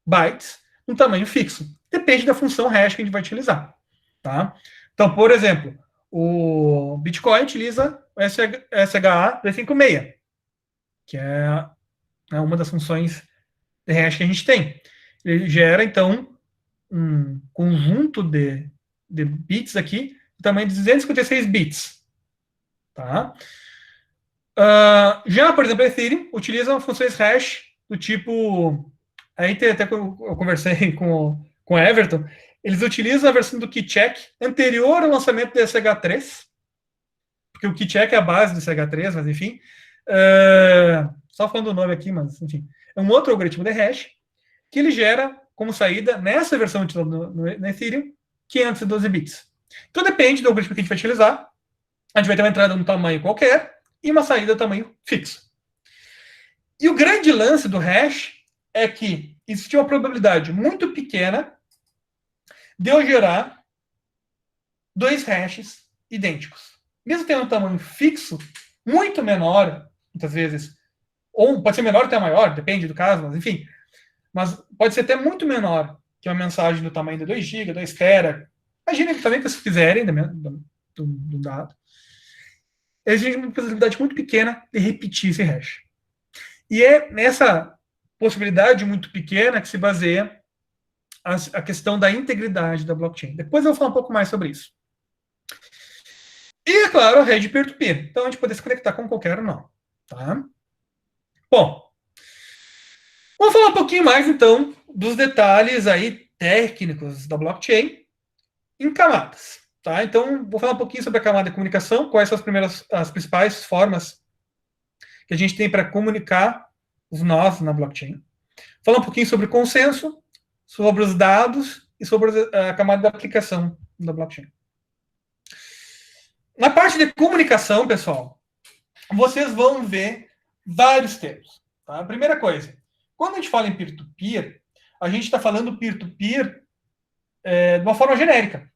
bytes com tamanho fixo. Depende da função hash que a gente vai utilizar. Tá? Então, por exemplo, o Bitcoin utiliza o SHA-256, que é uma das funções de hash que a gente tem. Ele gera, então, um conjunto de bits aqui, de tamanho de 256 bits. Tá? Já, por exemplo, a Ethereum utiliza funções hash do tipo... Aí até eu conversei com o Everton, eles utilizam a versão do KeyCheck anterior ao lançamento do SH3, porque o KeyCheck é a base do SH3, mas enfim. Só falando o nome aqui, mas enfim. É um outro algoritmo de hash que ele gera como saída, nessa versão utilizada no Ethereum, 512 bits. Então depende do algoritmo que a gente vai utilizar. A gente vai ter uma entrada no tamanho qualquer e uma saída no tamanho fixo. E o grande lance do hash é que existe uma probabilidade muito pequena de eu gerar 2 hashes idênticos. Mesmo tendo um tamanho fixo, muito menor, muitas vezes, ou pode ser menor até maior, depende do caso, mas enfim, mas pode ser até muito menor que uma mensagem do tamanho de 2 GB, 2 TB. Imagina também que vocês fizerem do dado. Existe uma possibilidade muito pequena de repetir esse hash. E é nessa possibilidade muito pequena que se baseia a questão da integridade da blockchain. Depois eu vou falar um pouco mais sobre isso. E, é claro, a rede peer-to-peer. Então, a gente poder se conectar com qualquer nó. Tá? Bom, vamos falar um pouquinho mais, então, dos detalhes aí técnicos da blockchain em camadas. Tá? Então, vou falar um pouquinho sobre a camada de comunicação, quais são as principais formas que a gente tem para comunicar os nós na blockchain. Falar um pouquinho sobre consenso, sobre os dados e sobre a camada da aplicação da blockchain. Na parte de comunicação, pessoal, vocês vão ver vários termos. Tá? A primeira coisa, quando a gente fala em peer-to-peer, a gente está falando peer-to-peer de uma forma genérica.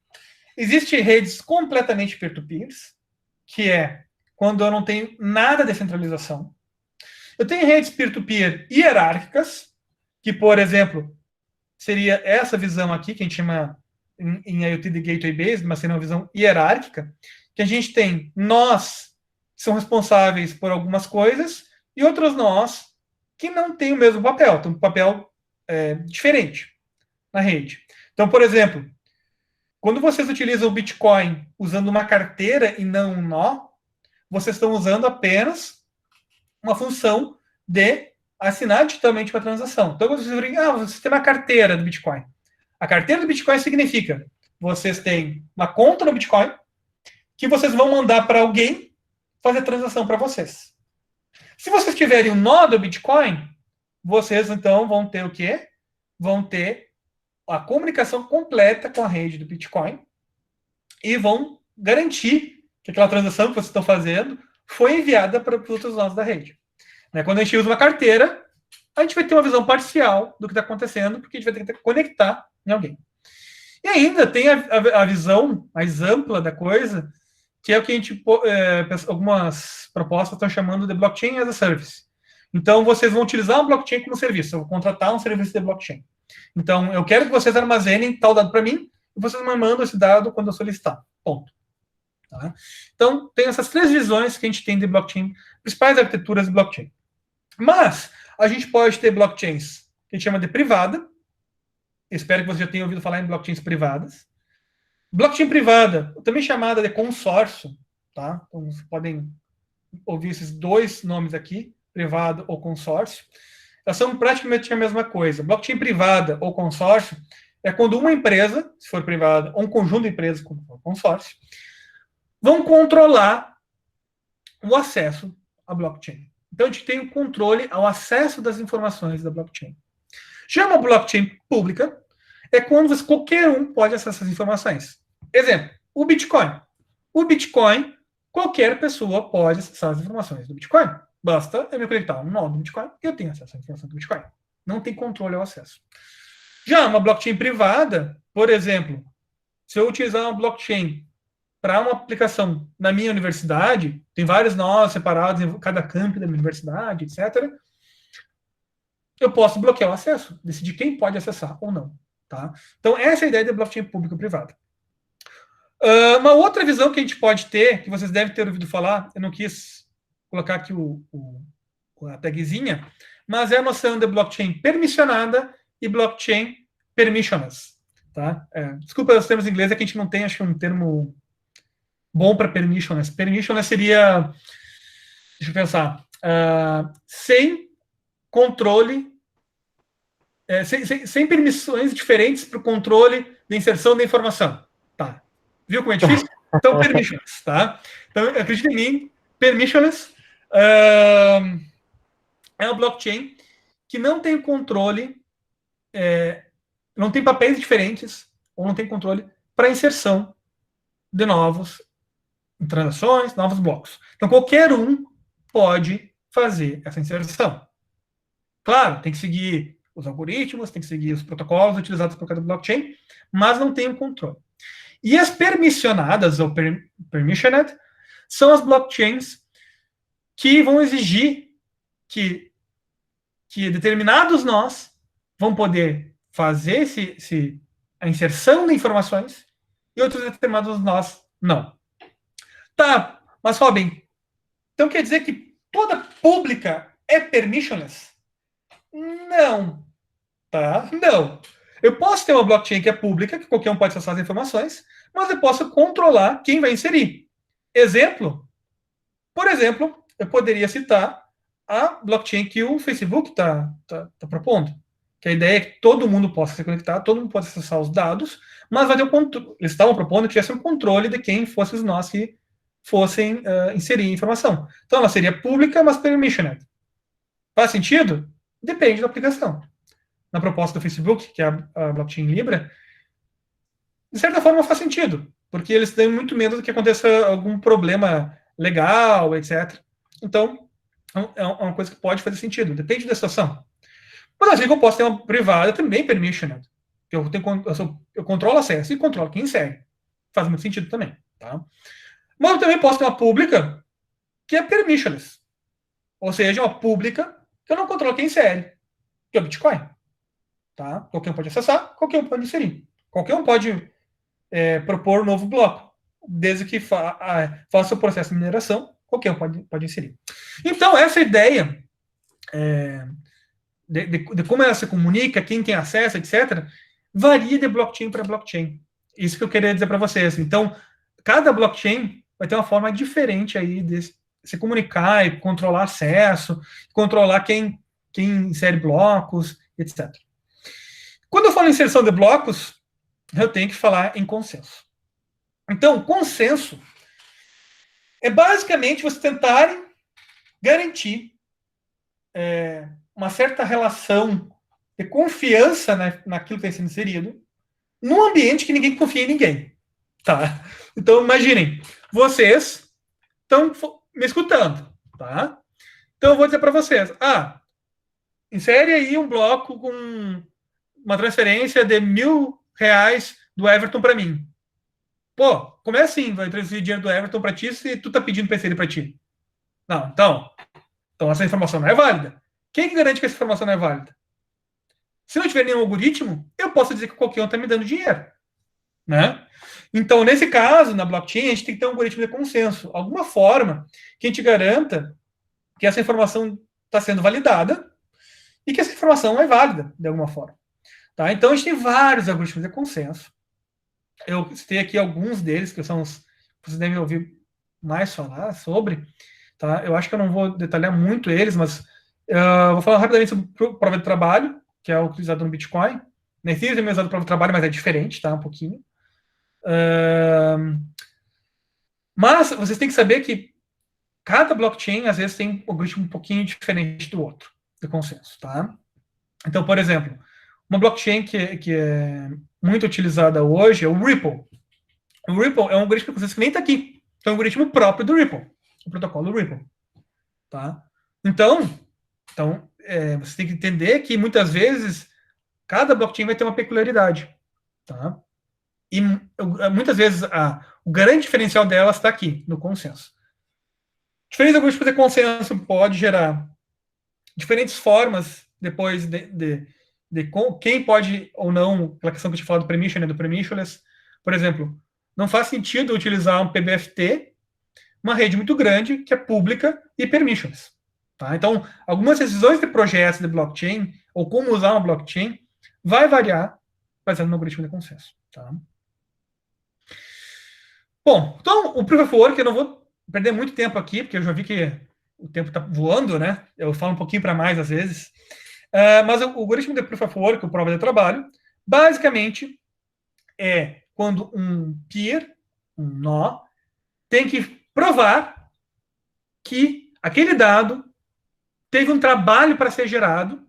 Existem redes completamente peer-to-peers, que é quando eu não tenho nada de centralização. Eu tenho redes peer-to-peer hierárquicas, que, por exemplo, seria essa visão aqui, que a gente chama em IoT de Gateway Based, mas seria uma visão hierárquica, que a gente tem nós que são responsáveis por algumas coisas e outros nós que não têm o mesmo papel, tem um papel diferente na rede. Então, por exemplo, Quando vocês utilizam o Bitcoin usando uma carteira e não um nó, vocês estão usando apenas uma função de assinar digitalmente uma transação. Então, quando vocês virem, você tem uma carteira do Bitcoin. A carteira do Bitcoin significa vocês têm uma conta no Bitcoin que vocês vão mandar para alguém fazer transação para vocês. Se vocês tiverem um nó do Bitcoin, vocês então vão ter o quê? Vão ter a comunicação completa com a rede do Bitcoin e vão garantir que aquela transação que vocês estão fazendo foi enviada para os outros nós da rede. Quando a gente usa uma carteira, a gente vai ter uma visão parcial do que está acontecendo, porque a gente vai ter que conectar em alguém. E ainda tem a visão mais ampla da coisa, que é o que a gente, algumas propostas estão chamando de blockchain as a service. Então, vocês vão utilizar um blockchain como serviço. Eu vou contratar um serviço de blockchain. Então, eu quero que vocês armazenem tal dado para mim, e vocês me mandam esse dado quando eu solicitar. Ponto. Tá? Então, tem essas três visões que a gente tem de blockchain, principais arquiteturas de blockchain. Mas, a gente pode ter blockchains que a gente chama de privada. Espero que você já tenha ouvido falar em blockchains privadas. Blockchain privada, também chamada de consórcio, tá? Então, vocês podem ouvir esses dois nomes aqui, privado ou consórcio. Elas são praticamente a mesma coisa. Blockchain privada ou consórcio é quando uma empresa, se for privada, ou um conjunto de empresas, como for consórcio, vão controlar o acesso à blockchain. Então, a gente tem o controle ao acesso das informações da blockchain. Já uma blockchain pública é quando qualquer um pode acessar as informações. Exemplo, o Bitcoin. O Bitcoin, qualquer pessoa pode acessar as informações do Bitcoin. Basta eu me conectar a um nó do Bitcoin e eu tenho acesso à informação do Bitcoin. Não tem controle ao acesso. Já uma blockchain privada, por exemplo, se eu utilizar uma blockchain para uma aplicação na minha universidade, tem vários nós separados em cada campo da minha universidade, etc., eu posso bloquear o acesso, decidir quem pode acessar ou não. Tá? Então, essa é a ideia de blockchain público-privada. Uma outra visão que a gente pode ter, que vocês devem ter ouvido falar, eu não quis colocar aqui a tagzinha, mas é a noção de blockchain permissionada e blockchain permissionless. Tá? Desculpa os termos em inglês, é que a gente não tem, acho que um termo bom para permissionless. Permissionless seria, deixa eu pensar, sem controle, sem permissões diferentes para o controle da inserção da informação. Tá. Viu como é difícil? Então, permissionless. Tá? Então, acredita em mim, permissionless é uma blockchain que não tem controle, não tem papéis diferentes, ou não tem controle para inserção de novos transações, novos blocos. Então, qualquer um pode fazer essa inserção. Claro, tem que seguir os algoritmos, tem que seguir os protocolos utilizados por cada blockchain, mas não tem o controle. E as permissionadas, ou permissioned, são as blockchains que vão exigir que determinados nós vão poder fazer a inserção de informações e outros determinados nós não. Tá, mas Robin, então quer dizer que toda pública é permissionless? Não. Tá? Não. Eu posso ter uma blockchain que é pública, que qualquer um pode acessar as informações, mas eu posso controlar quem vai inserir. Exemplo? Por exemplo, eu poderia citar a blockchain que o Facebook está propondo. Que a ideia é que todo mundo possa se conectar, todo mundo pode acessar os dados, mas vai ter controle. Eles estavam propondo que tivesse um controle de quem fosse os nós que fossem inserir informação. Então, ela seria pública, mas permissioned. Faz sentido? Depende da aplicação. Na proposta do Facebook, que é a blockchain Libra, de certa forma faz sentido, porque eles têm muito medo de que aconteça algum problema legal, etc. Então, é uma coisa que pode fazer sentido, depende da situação. Mas assim que eu posso ter uma privada também permissioned. Eu controlo acesso e controlo quem segue. Faz muito sentido também. Tá? Mas eu também posso ter uma pública que é permissionless. Ou seja, uma pública que eu não controlo quem segue, que é o Bitcoin. Tá? Qualquer um pode acessar, qualquer um pode inserir. Qualquer um pode propor um novo bloco. Desde que faça o processo de mineração, qualquer um pode inserir. Então, essa ideia de como ela se comunica, quem tem acesso, etc., varia de blockchain para blockchain. Isso que eu queria dizer para vocês. Então, cada blockchain vai ter uma forma diferente aí de se comunicar e controlar acesso, controlar quem insere blocos, etc. Quando eu falo em inserção de blocos, eu tenho que falar em consenso. Então, consenso é basicamente você tentarem garantir uma certa relação de confiança naquilo que está sendo inserido, num ambiente que ninguém confia em ninguém. Tá? Então, imaginem, vocês estão me escutando. Tá? Então, eu vou dizer para vocês, insere aí um bloco com uma transferência de R$1.000 do Everton para mim. Pô, como é assim? Vai transferir dinheiro do Everton para ti se tu tá pedindo para ele para ti? Não, então essa informação não é válida. Quem que garante que essa informação não é válida? Se não tiver nenhum algoritmo, eu posso dizer que qualquer um está me dando dinheiro. Né? Então, nesse caso, na blockchain, a gente tem que ter um algoritmo de consenso. Alguma forma que a gente garanta que essa informação está sendo validada e que essa informação é válida, de alguma forma. Tá? Então, a gente tem vários algoritmos de consenso. Eu citei aqui alguns deles, que são os que vocês devem ouvir mais falar sobre. Tá? Eu acho que eu não vou detalhar muito eles, mas vou falar rapidamente sobre prova de trabalho, que é utilizado no Bitcoin. Na Ethereum também é usado prova de trabalho, mas é diferente, tá? Um pouquinho. Mas vocês têm que saber que cada blockchain, às vezes, tem um algoritmo um pouquinho diferente do outro, de consenso, tá? Então, por exemplo, uma blockchain que é muito utilizada hoje é o Ripple. O Ripple é um algoritmo que nem está aqui. É um algoritmo próprio do Ripple, o protocolo Ripple. Tá? Então você tem que entender que, muitas vezes, cada blockchain vai ter uma peculiaridade. Tá? E, muitas vezes, o grande diferencial delas está aqui, no consenso. Diferentes algoritmos de consenso pode gerar diferentes formas, depois de quem pode ou não, aquela questão que eu te falei do permission e do permissionless. Por exemplo, não faz sentido utilizar um PBFT, uma rede muito grande, que é pública e permissionless. Tá? Então, algumas decisões de projetos de blockchain, ou como usar uma blockchain, vai variar baseado no algoritmo de consenso. Tá? Bom, então, o Proof of Work, eu não vou perder muito tempo aqui, porque eu já vi que o tempo está voando, né? Eu falo um pouquinho para mais às vezes. Mas o algoritmo de Proof of Work, o prova de trabalho, basicamente é quando um peer, um nó, tem que provar que aquele dado teve um trabalho para ser gerado,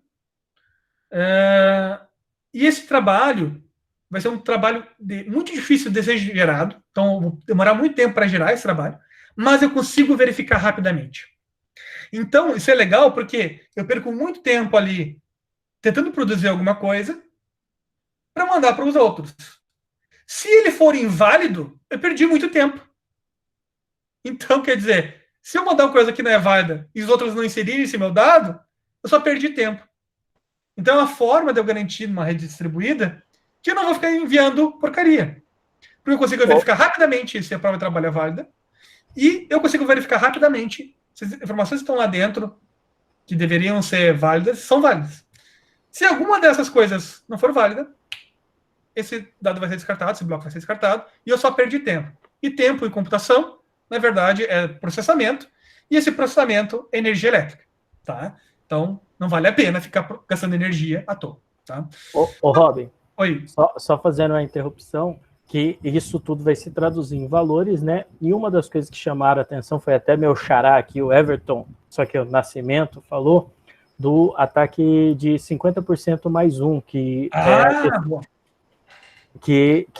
e esse trabalho vai ser um trabalho muito difícil de ser gerado, então eu vou demorar muito tempo para gerar esse trabalho, mas eu consigo verificar rapidamente. Então, isso é legal porque eu perco muito tempo ali tentando produzir alguma coisa para mandar para os outros. Se ele for inválido, eu perdi muito tempo. Então, quer dizer, se eu mandar uma coisa que não é válida e os outros não inserirem esse meu dado, eu só perdi tempo. Então, é uma forma de eu garantir numa rede distribuída que eu não vou ficar enviando porcaria. Porque eu consigo verificar rapidamente se a prova de trabalho é válida e eu consigo verificar rapidamente se as informações que estão lá dentro, que deveriam ser válidas, são válidas. Se alguma dessas coisas não for válida, esse dado vai ser descartado, esse bloco vai ser descartado, e eu só perdi tempo. E tempo em computação, na verdade, é processamento, e esse processamento é energia elétrica. Tá? Então, não vale a pena ficar gastando energia à toa. Tá? Ô Robin, Oi. Só fazendo uma interrupção, que isso tudo vai se traduzir em valores, né? E uma das coisas que chamaram a atenção foi até meu xará aqui, o Everton, só que o Nascimento falou, do ataque de 50% mais um, que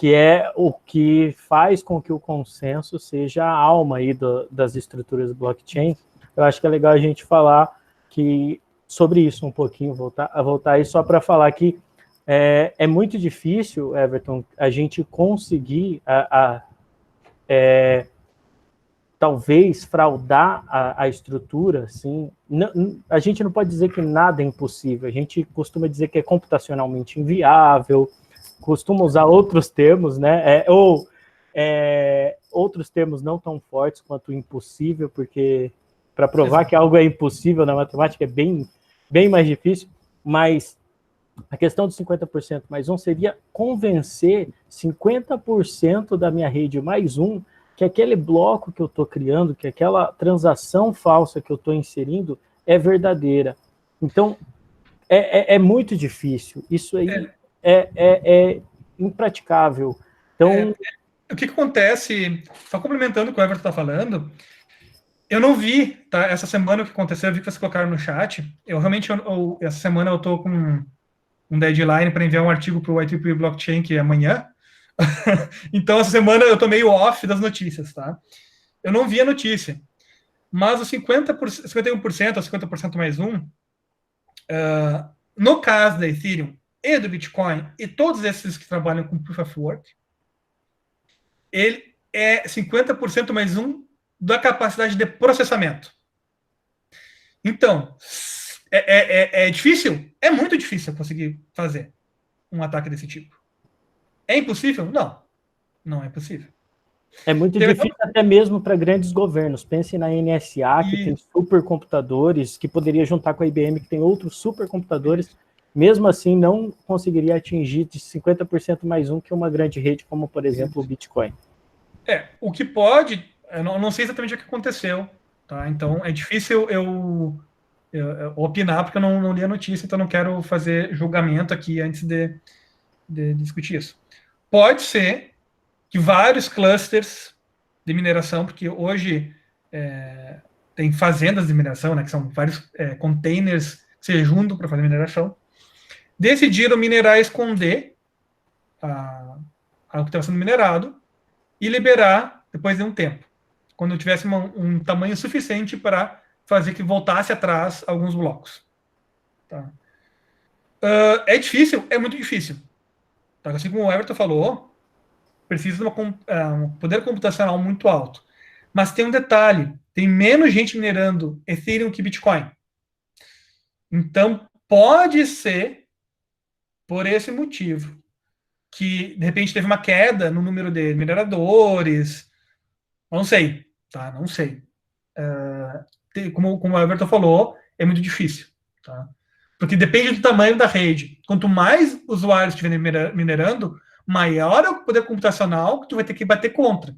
é o que faz com que o consenso seja a alma aí das estruturas do blockchain. Eu acho que é legal a gente falar sobre isso um pouquinho, voltar aí só para falar que é muito difícil, Everton, a gente conseguir talvez fraudar a estrutura, assim. A gente não pode dizer que nada é impossível, a gente costuma dizer que é computacionalmente inviável, costuma usar outros termos, né? Outros termos não tão fortes quanto impossível, porque para provar que algo é impossível na matemática é bem mais difícil, mas A questão dos 50% mais um seria convencer 50% da minha rede mais um que aquele bloco que eu estou criando, que aquela transação falsa que eu estou inserindo é verdadeira. Então, é muito difícil. Isso aí é impraticável. Então, o que acontece, só complementando o que o Everton está falando, eu não vi, tá? Essa semana o que aconteceu, eu vi que vocês colocaram no chat. Eu realmente, essa semana eu estou com um deadline para enviar um artigo para o IEEE Blockchain, que é amanhã. Então, essa semana eu estou meio off das notícias, tá? Eu não vi a notícia. Mas os 51% ou 50% mais um, no caso da Ethereum e do Bitcoin, e todos esses que trabalham com Proof of Work, ele é 50% mais um da capacidade de processamento. Então, é difícil? É muito difícil conseguir fazer um ataque desse tipo. É impossível? Não. Não é possível. É muito difícil até mesmo para grandes governos. Pense na NSA, que tem supercomputadores, que poderia juntar com a IBM, que tem outros supercomputadores. Mesmo assim, não conseguiria atingir de 50% mais um que uma grande rede, como, por exemplo, o Bitcoin. O que pode... Eu não sei exatamente o que aconteceu. Tá? Então, é difícil eu opinar, porque eu não li a notícia, então não quero fazer julgamento aqui antes de discutir isso. Pode ser que vários clusters de mineração, porque hoje tem fazendas de mineração, né, que são vários containers que se juntam para fazer mineração, decidiram minerar e esconder o que estava sendo minerado e liberar depois de um tempo, quando tivesse um tamanho suficiente para fazer que voltasse atrás alguns blocos. Tá? É difícil? É muito difícil. Tá? Assim como o Everton falou, precisa de um poder computacional muito alto. Mas tem um detalhe, tem menos gente minerando Ethereum que Bitcoin. Então, pode ser, por esse motivo, que, de repente, teve uma queda no número de mineradores. Não sei, tá? Não sei. Como o Everton falou, é muito difícil, tá? Porque depende do tamanho da rede. Quanto mais usuários estiverem minerando, maior é o poder computacional que tu vai ter que bater contra.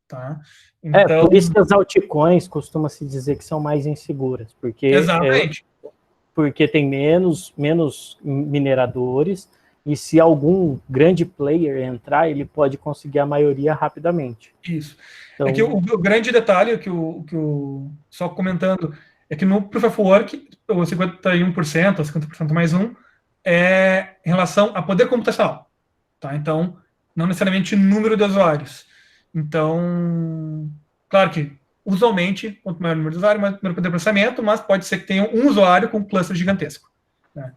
Tá? Então, por isso que as altcoins costuma-se dizer que são mais inseguras, porque, exatamente. Porque tem menos mineradores, e se algum grande player entrar, ele pode conseguir a maioria rapidamente. Isso. Então, é que o grande detalhe, só comentando, é que no Proof of Work, o 51%, ou 50% mais um, é em relação a poder computacional. Tá? Então, não necessariamente número de usuários. Então, claro que, usualmente, quanto maior o número de usuários, maior o poder de processamento, mas pode ser que tenha um usuário com um cluster gigantesco. Né?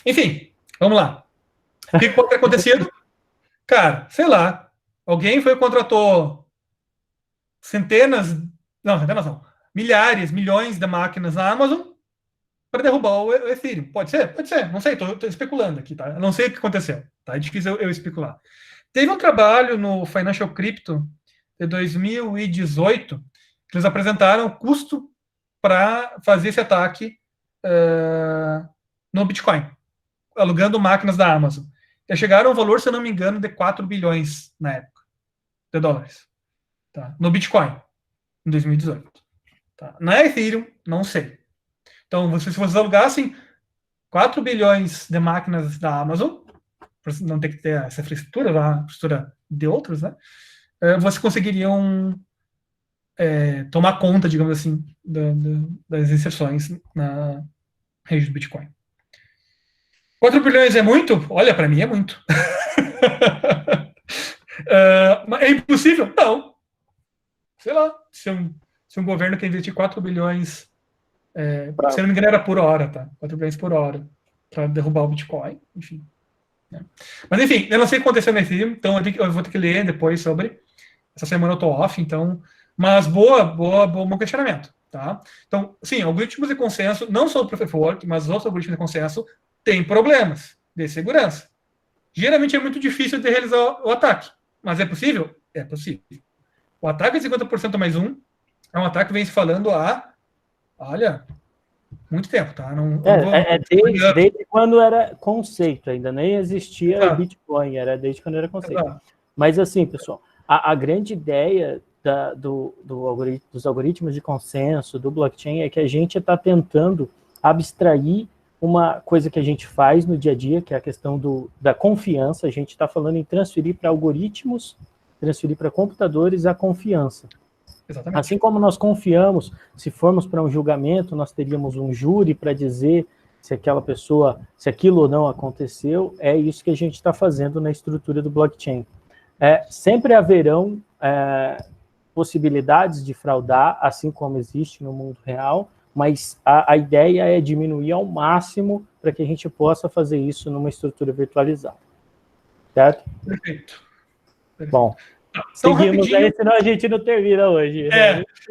Enfim, vamos lá. O que pode ter acontecido? Cara, sei lá, alguém contratou milhares, milhões de máquinas na Amazon para derrubar o Ethereum. Pode ser? Pode ser. Não sei, estou especulando aqui, tá? Eu não sei o que aconteceu, tá? É difícil eu especular. Teve um trabalho no Financial Crypto de 2018 que eles apresentaram o custo para fazer esse ataque no Bitcoin, alugando máquinas da Amazon. E chegaram a um valor, se eu não me engano, de 4 bilhões na época, de dólares. Tá? No Bitcoin, em 2018. Tá? Na Ethereum, não sei. Então, se vocês alugassem 4 bilhões de máquinas da Amazon, não ter que ter essa infraestrutura, a infraestrutura de outros, né? Vocês conseguiriam tomar conta, digamos assim, das inserções na rede do Bitcoin. 4 bilhões é muito? Olha, para mim é muito. É impossível? Não. Sei lá, se um governo quer investir 4 bilhões, se não me engano era por hora, tá? 4 bilhões por hora, para derrubar o Bitcoin, enfim. Né? Mas enfim, eu não sei o que aconteceu nesse filme, então eu vou ter que ler depois sobre. Essa semana eu tô off, então. Mas bom questionamento, tá? Então, sim, algoritmos de consenso, não só o Proof of Work, mas os outros algoritmos de consenso, têm problemas de segurança. Geralmente é muito difícil de realizar o ataque, mas é possível? É possível. O ataque de 50% mais um é um ataque que vem se falando há, olha, Muito tempo, tá? Desde quando era conceito, ainda nem existia Exato. Bitcoin, era desde quando era conceito. Exato. Mas assim, pessoal, a grande ideia dos algoritmos de consenso, do blockchain, é que a gente está tentando abstrair uma coisa que a gente faz no dia a dia, que é a questão da confiança. A gente está falando em transferir para algoritmos, transferir para computadores a confiança. Exatamente. Assim como nós confiamos, se formos para um julgamento, nós teríamos um júri para dizer se aquela pessoa, se aquilo ou não aconteceu. É isso que a gente está fazendo na estrutura do blockchain. Sempre haverão possibilidades de fraudar, assim como existe no mundo real, mas a ideia é diminuir ao máximo para que a gente possa fazer isso numa estrutura virtualizada. Certo? Perfeito. Bom, então, seguimos aí, senão a gente não termina hoje.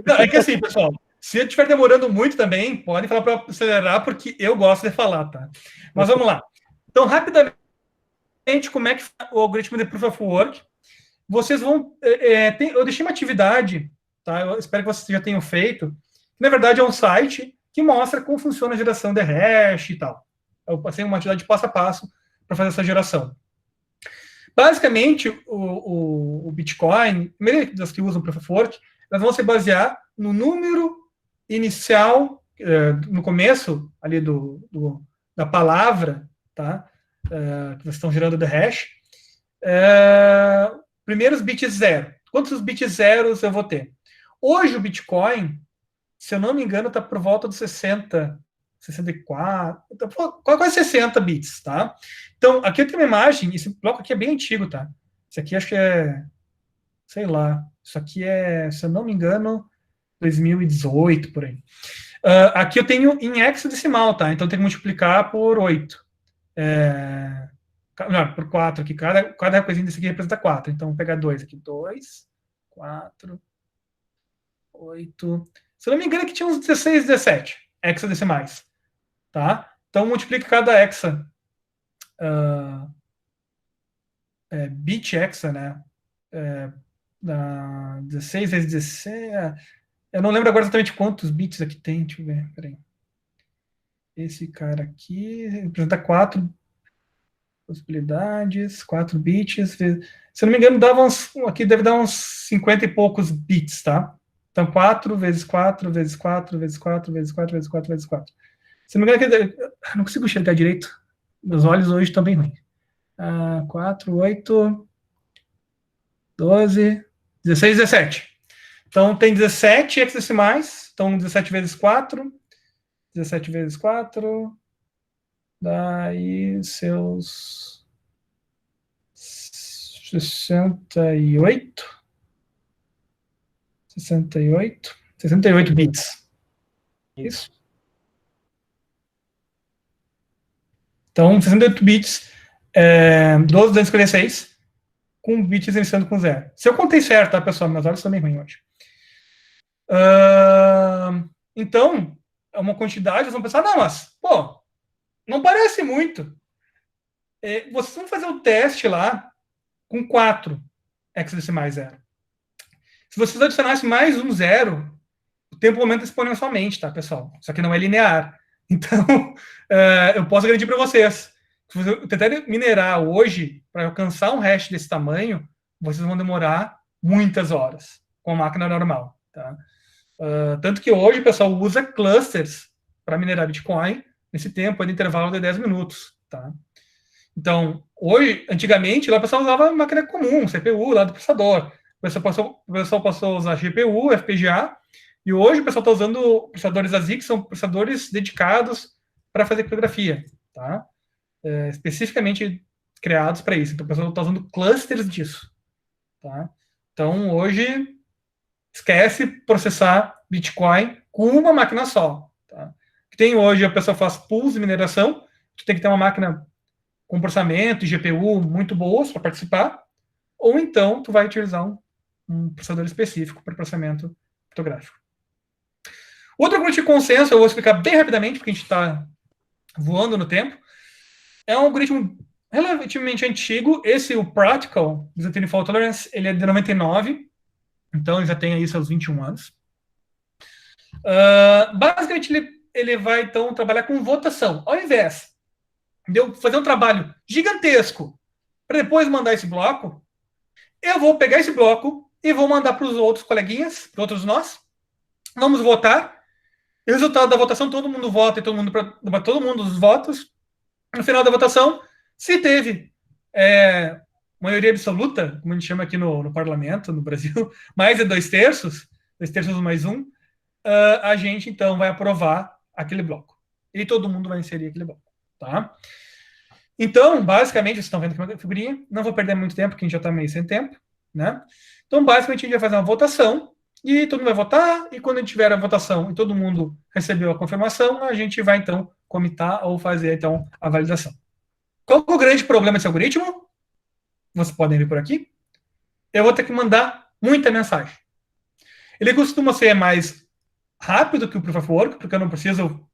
Não, é que assim, pessoal, se eu estiver demorando muito também, podem falar para acelerar, porque eu gosto de falar, tá? Mas vamos lá. Então, rapidamente, como é que o algoritmo de Proof of Work? Vocês vão... eu deixei uma atividade, tá? Eu espero que vocês já tenham feito, que na verdade é um site que mostra como funciona a geração de hash e tal. Eu passei uma atividade passo a passo para fazer essa geração. Basicamente, o Bitcoin, a maioria das que usam Proof of Work, elas vão se basear no número inicial, no começo ali da palavra, tá? Que vocês estão gerando de hash. Primeiros bits zero. Quantos bits zeros eu vou ter? Hoje o Bitcoin, se eu não me engano, está por volta dos 60, 64, quase 60 bits, tá? Então, aqui eu tenho uma imagem, esse bloco aqui é bem antigo, tá? Esse aqui acho que é, sei lá, isso aqui é, se eu não me engano, 2018, por aí. Aqui eu tenho em hexadecimal, tá? Então eu tenho que multiplicar por 8. Não, por 4 aqui. Cada coisinha desse aqui representa 4. Então, vou pegar 2 aqui. 2, 4, 8. Se eu não me engano, aqui tinha uns 16, 17 hexadecimais. Tá? Então, multiplica cada hexa. Bit hexa, né? 16 vezes 16. Eu não lembro agora exatamente quantos bits aqui tem. Deixa eu ver. Peraí. Esse cara aqui representa 4 possibilidades, 4 bits. Se eu não me engano, aqui deve dar uns 50 e poucos bits, tá? Então, 4 vezes 4 vezes 4 vezes 4 vezes 4 vezes 4 vezes 4. Se não me engano, aqui, não consigo enxergar direito. Meus olhos hoje estão bem ruins. 4, 8, 12, 16, 17. Então, tem 17 hexadecimais. Então, 17 vezes 4. 17 vezes 4. Daí, seus 68. 68 bits. Isso. Então, 68 bits, 12,256, com bits iniciando com 0. Se eu contei certo, tá, pessoal? Meus olhos estão bem ruins hoje. Então, é uma quantidade, vocês vão pensar, não, mas, pô, não parece muito. Vocês vão fazer o teste lá com 4 hexadecimais 0. Se vocês adicionassem mais um 0, o tempo aumenta exponencialmente, tá, pessoal? Isso aqui não é linear. Então, eu posso garantir para vocês, se vocês tentarem minerar hoje, para alcançar um hash desse tamanho, vocês vão demorar muitas horas com a máquina normal. Tá? Tanto que hoje o pessoal usa clusters para minerar Bitcoin nesse tempo, de intervalo de 10 minutos. Tá? Então, hoje, antigamente, lá o pessoal usava máquina comum, CPU lá do processador. O pessoal passou a usar GPU, FPGA, e hoje o pessoal está usando processadores ASIC, que são processadores dedicados para fazer criptografia, tá? Especificamente criados para isso. Então o pessoal está usando clusters disso. Tá? Então hoje, esquece processar Bitcoin com uma máquina só. Tá? Que tem hoje, a pessoa faz pools de mineração, tu tem que ter uma máquina com processamento e GPU muito boas para participar, ou então tu vai utilizar um processador específico para processamento criptográfico. Outro grupo de consenso, eu vou explicar bem rapidamente, porque a gente está voando no tempo. É um algoritmo relativamente antigo. Esse, o Practical, Byzantine Fault Tolerance, ele é de 99, então ele já tem aí seus 21 anos. Basicamente, ele ele vai, então, trabalhar com votação. Ao invés de eu fazer um trabalho gigantesco para depois mandar esse bloco, eu vou pegar esse bloco e vou mandar para os outros coleguinhas, para outros nós. Vamos votar. O resultado da votação, todo mundo vota e todo mundo os votos. No final da votação, se teve maioria absoluta, como a gente chama aqui no parlamento, no Brasil, mais de 2/3, 2/3 mais um, a gente então vai aprovar aquele bloco. E todo mundo vai inserir aquele bloco. Tá? Então, basicamente, vocês estão vendo aqui a figurinha, não vou perder muito tempo, porque a gente já está meio sem tempo. Né? Então, basicamente, a gente vai fazer uma votação, e todo mundo vai votar, e quando a gente tiver a votação e todo mundo recebeu a confirmação, a gente vai, então, comitar ou fazer, então, a validação. Qual é o grande problema desse algoritmo? Vocês podem ver por aqui. Eu vou ter que mandar muita mensagem. Ele costuma ser mais rápido que o Proof of Work, porque eu não preciso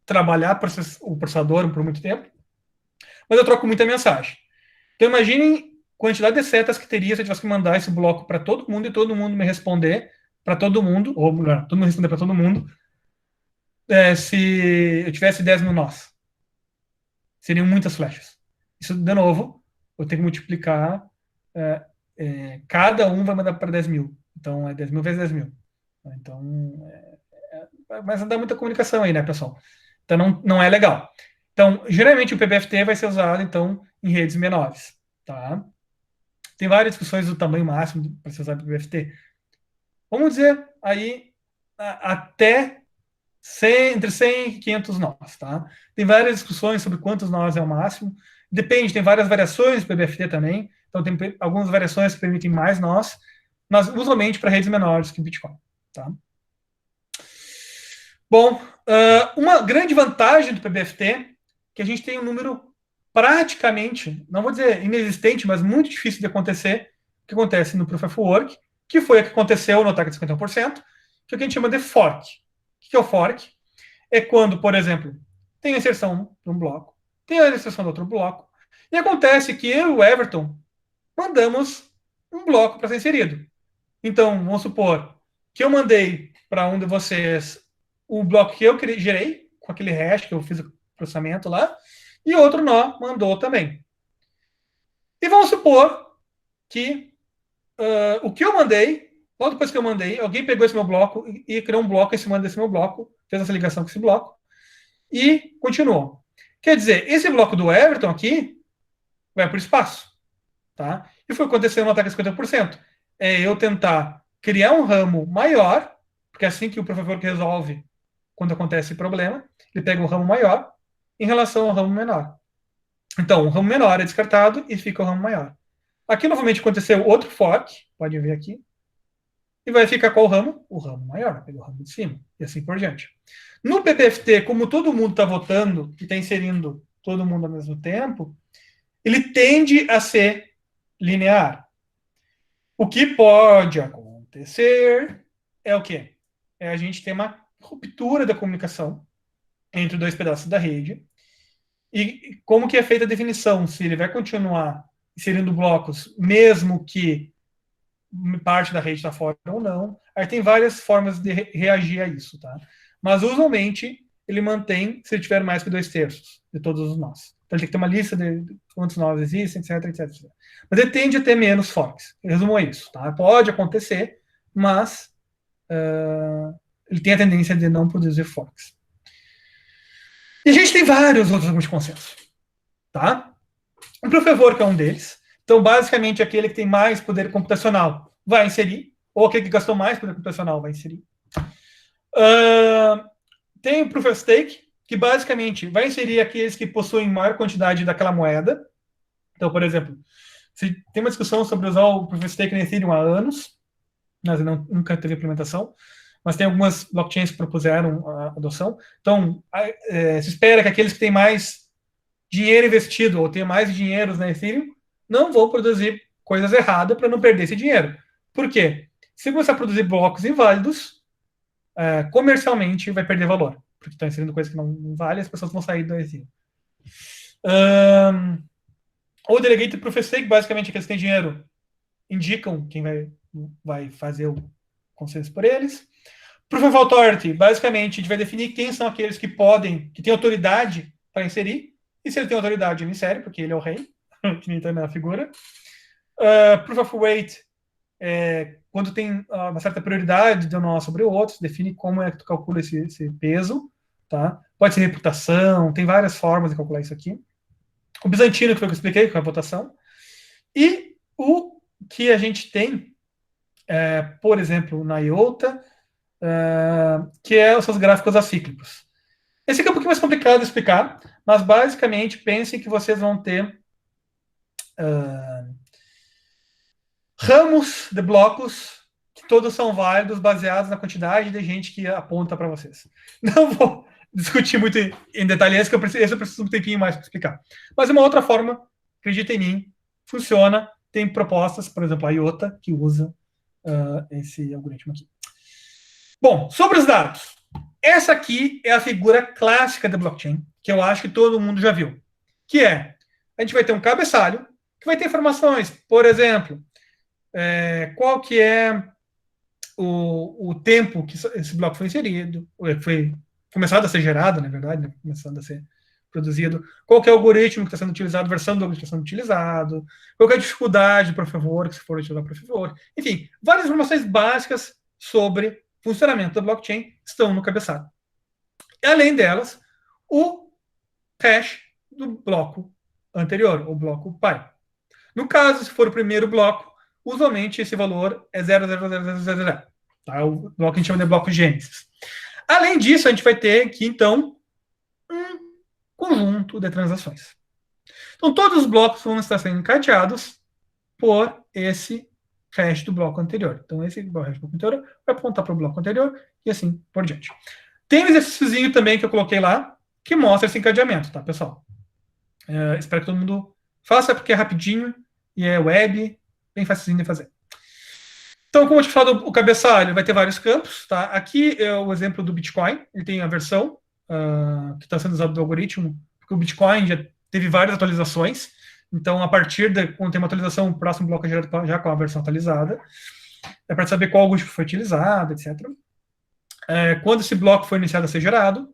trabalhar o processador por muito tempo, mas eu troco muita mensagem. Então, imaginem a quantidade de setas que teria se eu tivesse que mandar esse bloco para todo mundo e todo mundo me responder para todo mundo, ou melhor, todo mundo responder para todo mundo, se eu tivesse 10 mil nós. Seriam muitas flechas. Isso, de novo, eu tenho que multiplicar, cada um vai mandar para 10 mil. Então, é 10 mil vezes 10 mil. Então, mas não dá muita comunicação aí, né, pessoal? Então, não é legal. Então, geralmente, o PBFT vai ser usado, então, em redes menores. Tá? Tem várias discussões do tamanho máximo para ser usado o PBFT. Vamos dizer, aí, até entre 100 e 500 nós. Tá? Tem várias discussões sobre quantos nós é o máximo. Depende, tem várias variações do PBFT também. Então, tem algumas variações que permitem mais nós, mas usualmente para redes menores que o Bitcoin. Tá? Bom, uma grande vantagem do PBFT é que a gente tem um número praticamente, não vou dizer inexistente, mas muito difícil de acontecer, que acontece no Proof of Work, que foi o que aconteceu no ataque de 51%, que é o que a gente chama de fork. O que é o fork? É quando, por exemplo, tem a inserção de um bloco, tem a inserção de outro bloco, e acontece que eu e o Everton mandamos um bloco para ser inserido. Então, vamos supor que eu mandei para um de vocês o bloco que eu gerei, com aquele hash que eu fiz o processamento lá, e outro nó mandou também. E vamos supor que o que eu mandei, logo depois que eu mandei, alguém pegou esse meu bloco e criou um bloco em cima desse meu bloco, fez essa ligação com esse bloco, e continuou. Quer dizer, esse bloco do Everton aqui vai para o espaço. Tá? E foi acontecer no ataque a 50%. É eu tentar criar um ramo maior, porque é assim que o professor resolve quando acontece esse problema, ele pega um ramo maior em relação ao ramo menor. Então, o ramo menor é descartado e fica o ramo maior. Aqui, novamente, aconteceu outro fork, pode ver aqui, e vai ficar qual ramo? O ramo maior, pega o ramo de cima, e assim por diante. No PPFT, como todo mundo está votando e está inserindo todo mundo ao mesmo tempo, ele tende a ser linear. O que pode acontecer é o quê? É a gente ter uma ruptura da comunicação entre dois pedaços da rede. E como que é feita a definição? Se ele vai continuar inserindo blocos, mesmo que parte da rede está fora ou não. Aí tem várias formas de reagir a isso, tá? Mas, usualmente, ele mantém se ele tiver mais que 2/3 de todos os nós. Então, ele tem que ter uma lista de quantos nós existem, etc, etc, etc. Mas ele tende a ter menos forks. Resumo é isso, tá? Pode acontecer, mas ele tem a tendência de não produzir forks. E a gente tem vários outros alguns consensos, tá? O Proof of Work é um deles. Então, basicamente, aquele que tem mais poder computacional vai inserir, ou aquele que gastou mais poder computacional vai inserir. Tem o Proof of Stake, que basicamente vai inserir aqueles que possuem maior quantidade daquela moeda. Então, por exemplo, se tem uma discussão sobre usar o Proof of Stake no Ethereum há anos, mas nunca teve implementação, mas tem algumas blockchains que propuseram a adoção. Então, se espera que aqueles que têm mais dinheiro investido ou tenham mais dinheiros na Ethereum não vão produzir coisas erradas para não perder esse dinheiro. Por quê? Se começar a produzir blocos inválidos, comercialmente vai perder valor, porque está inserindo coisas que não valem, as pessoas vão sair do Ethereum. O Delegated Proof of Stake, basicamente, aqueles que têm dinheiro indicam quem vai fazer o consenso por eles. Proof of Authority, basicamente, a gente vai definir quem são aqueles que podem, que têm autoridade para inserir, e se ele tem autoridade, ele insere, porque ele é o rei, que nem está na figura. Proof of Weight, quando tem uma certa prioridade de um nó sobre o outro, define como é que tu calcula esse peso, tá? Pode ser reputação, tem várias formas de calcular isso aqui. O bizantino, que foi o que eu expliquei, com a votação. E o que a gente tem, por exemplo, na IOTA, que é os seus gráficos acíclicos. Esse aqui é um pouquinho mais complicado de explicar, mas basicamente pensem que vocês vão ter ramos de blocos que todos são válidos baseados na quantidade de gente que aponta para vocês. Não vou discutir muito em detalhe esse, que eu preciso de um tempinho mais para explicar. Mas é uma outra forma, acredita em mim, funciona, tem propostas, por exemplo, a IOTA, que usa esse algoritmo aqui. Bom, sobre os dados. Essa aqui é a figura clássica da blockchain, que eu acho que todo mundo já viu. Que a gente vai ter um cabeçalho, que vai ter informações, por exemplo, qual que é o tempo que esse bloco foi inserido, foi começado a ser gerado, na verdade, né? Começando a ser produzido, qual que é o algoritmo que está sendo utilizado, versão do algoritmo que está sendo utilizado, qual que é a dificuldade para favor, que se for utilizar para favor, enfim, várias informações básicas sobre funcionamento da blockchain estão no cabeçalho. E, além delas, o hash do bloco anterior, o bloco pai. No caso, se for o primeiro bloco, usualmente esse valor é 0,0000. Tá? O bloco que a gente chama de bloco Gênesis. Além disso, a gente vai ter aqui, então, um conjunto de transações. Então, todos os blocos vão estar sendo encadeados por esse hash do bloco anterior. Então, esse hash do bloco anterior vai apontar para o bloco anterior e assim por diante. Tem um exercíciozinho também que eu coloquei lá, que mostra esse encadeamento, tá, pessoal? Espero que todo mundo faça, porque é rapidinho e é web, bem facinho de fazer. Então, como eu te falei, o cabeçalho vai ter vários campos, tá? Aqui é o exemplo do Bitcoin, ele tem a versão que está sendo usada do algoritmo, porque o Bitcoin já teve várias atualizações, então, a partir de quando tem uma atualização, o próximo bloco é gerado já com a versão atualizada, é para saber qual algoritmo foi utilizado, etc. Quando esse bloco foi iniciado a ser gerado,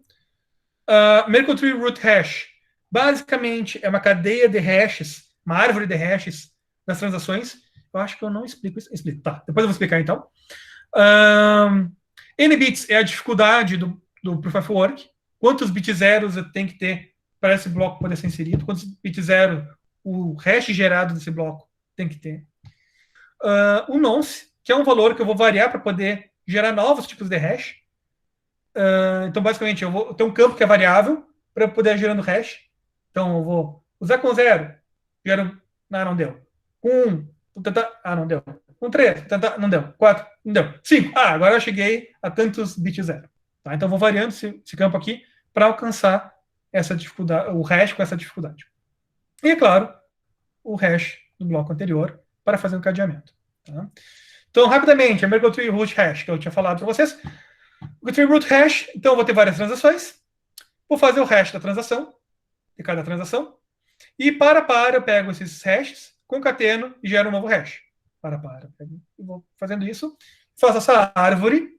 Merkle Tree Root Hash, basicamente é uma cadeia de hashes, uma árvore de hashes das transações. Eu acho que eu não explico isso. Tá, depois eu vou explicar então. N bits é a dificuldade do Proof of Work. Quantos bits zeros eu tenho que ter para esse bloco poder ser inserido? Quantos bits zero o hash gerado desse bloco tem que ter? O nonce, que é um valor que eu vou variar para poder gerar novos tipos de hash. Então, basicamente, eu vou ter um campo que é variável para poder gerando hash. Então, eu vou usar com 0, gero. Não deu. Com 1, não deu. Com 3, não deu. 4, não deu. 5, agora eu cheguei a tantos bits zero. Tá? Então, eu vou variando esse campo aqui para alcançar essa dificuldade, o hash com essa dificuldade. E, é claro, o hash do bloco anterior para fazer o cadeamento. Tá? Então, rapidamente, a Merkle Tree Root Hash, que eu tinha falado para vocês. O Tree Root Hash, então eu vou ter várias transações. Vou fazer o hash da transação, de cada transação. E eu pego esses hashes, concateno e gero um novo hash. Eu vou fazendo isso, faço essa árvore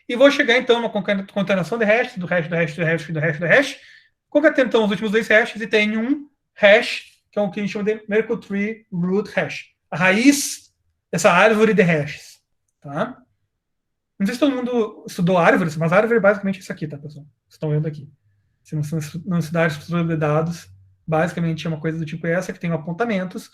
e vou chegar então na concatenação de hash, do hash, do hash, do hash, do hash, do hash. Concateno então os últimos dois hashes e tenho um hash, que é o que a gente chama de Merkle Tree Root Hash. A raiz dessa árvore de hashes. Tá? Não sei se todo mundo estudou árvores, mas árvore é basicamente isso aqui, tá, pessoal? Vocês estão vendo aqui. Se não estudar estrutura de dados, basicamente é uma coisa do tipo essa, que tem apontamentos,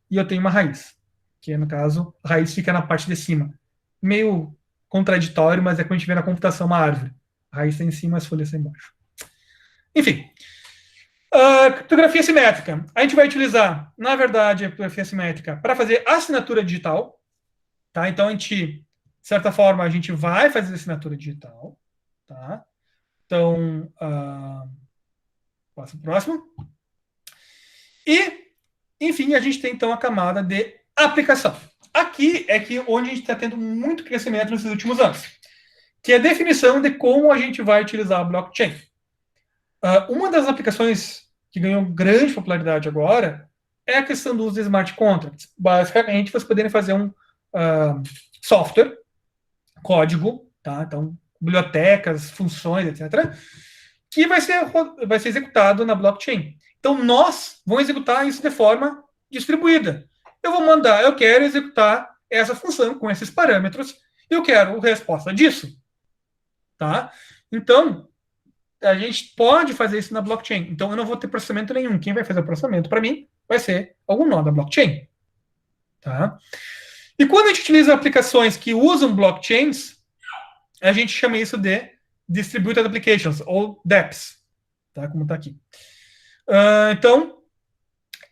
e eu tenho uma raiz, que no caso, a raiz fica na parte de cima. Meio contraditório, mas é quando a gente vê na computação uma árvore. A raiz está em cima, as folhas estão embaixo. Enfim. Criptografia simétrica. A gente vai utilizar, na verdade, a criptografia simétrica para fazer assinatura digital. Tá? Então, de certa forma, a gente vai fazer assinatura digital. Tá? Então, passo para o próximo. E, enfim, a gente tem, então, a camada de aplicação. Aqui é onde a gente está tendo muito crescimento nesses últimos anos, que é a definição de como a gente vai utilizar a blockchain. Uma das aplicações que ganhou grande popularidade agora é a questão do uso de smart contracts. Basicamente, vocês poderem fazer um software, código, tá? Então, bibliotecas, funções, etc., que vai ser executado na blockchain. Então, nós vamos executar isso de forma distribuída. Eu quero executar essa função com esses parâmetros, e eu quero a resposta disso, tá? Então, a gente pode fazer isso na blockchain. Então, eu não vou ter processamento nenhum. Quem vai fazer o processamento para mim vai ser algum nó da blockchain, tá? E quando a gente utiliza aplicações que usam blockchains, a gente chama isso de Distributed Applications, ou DApps, tá? Como está aqui. Então,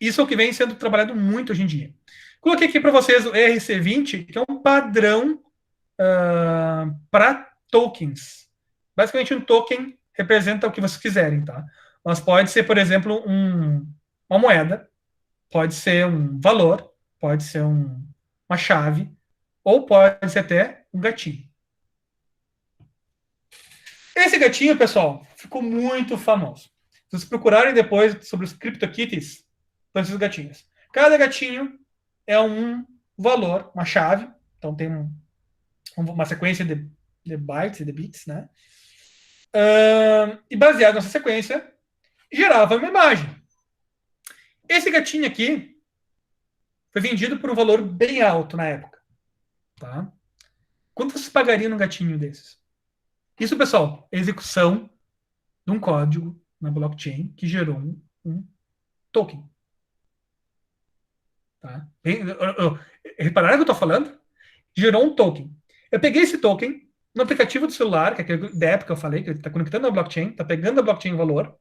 isso é o que vem sendo trabalhado muito hoje em dia. Coloquei aqui para vocês o ERC20, que é um padrão para tokens. Basicamente, um token representa o que vocês quiserem, tá? Mas pode ser, por exemplo, uma moeda, pode ser um valor, pode ser uma chave, ou pode ser até um gatinho. Esse gatinho, pessoal, ficou muito famoso. Se vocês procurarem depois sobre os CryptoKitties, são esses gatinhos. Cada gatinho é um valor, uma chave, então tem uma sequência de bytes e de bits, né? E baseado nessa sequência, gerava uma imagem. Esse gatinho aqui foi vendido por um valor bem alto na época. Tá? Quanto vocês pagariam num gatinho desses? Isso, pessoal, é execução de um código na blockchain que gerou um token. Tá? Repararam o que eu estou falando? Gerou um token. Eu peguei esse token no aplicativo do celular, que é aquele da época que eu falei, que está conectando a blockchain, está pegando a blockchain valor,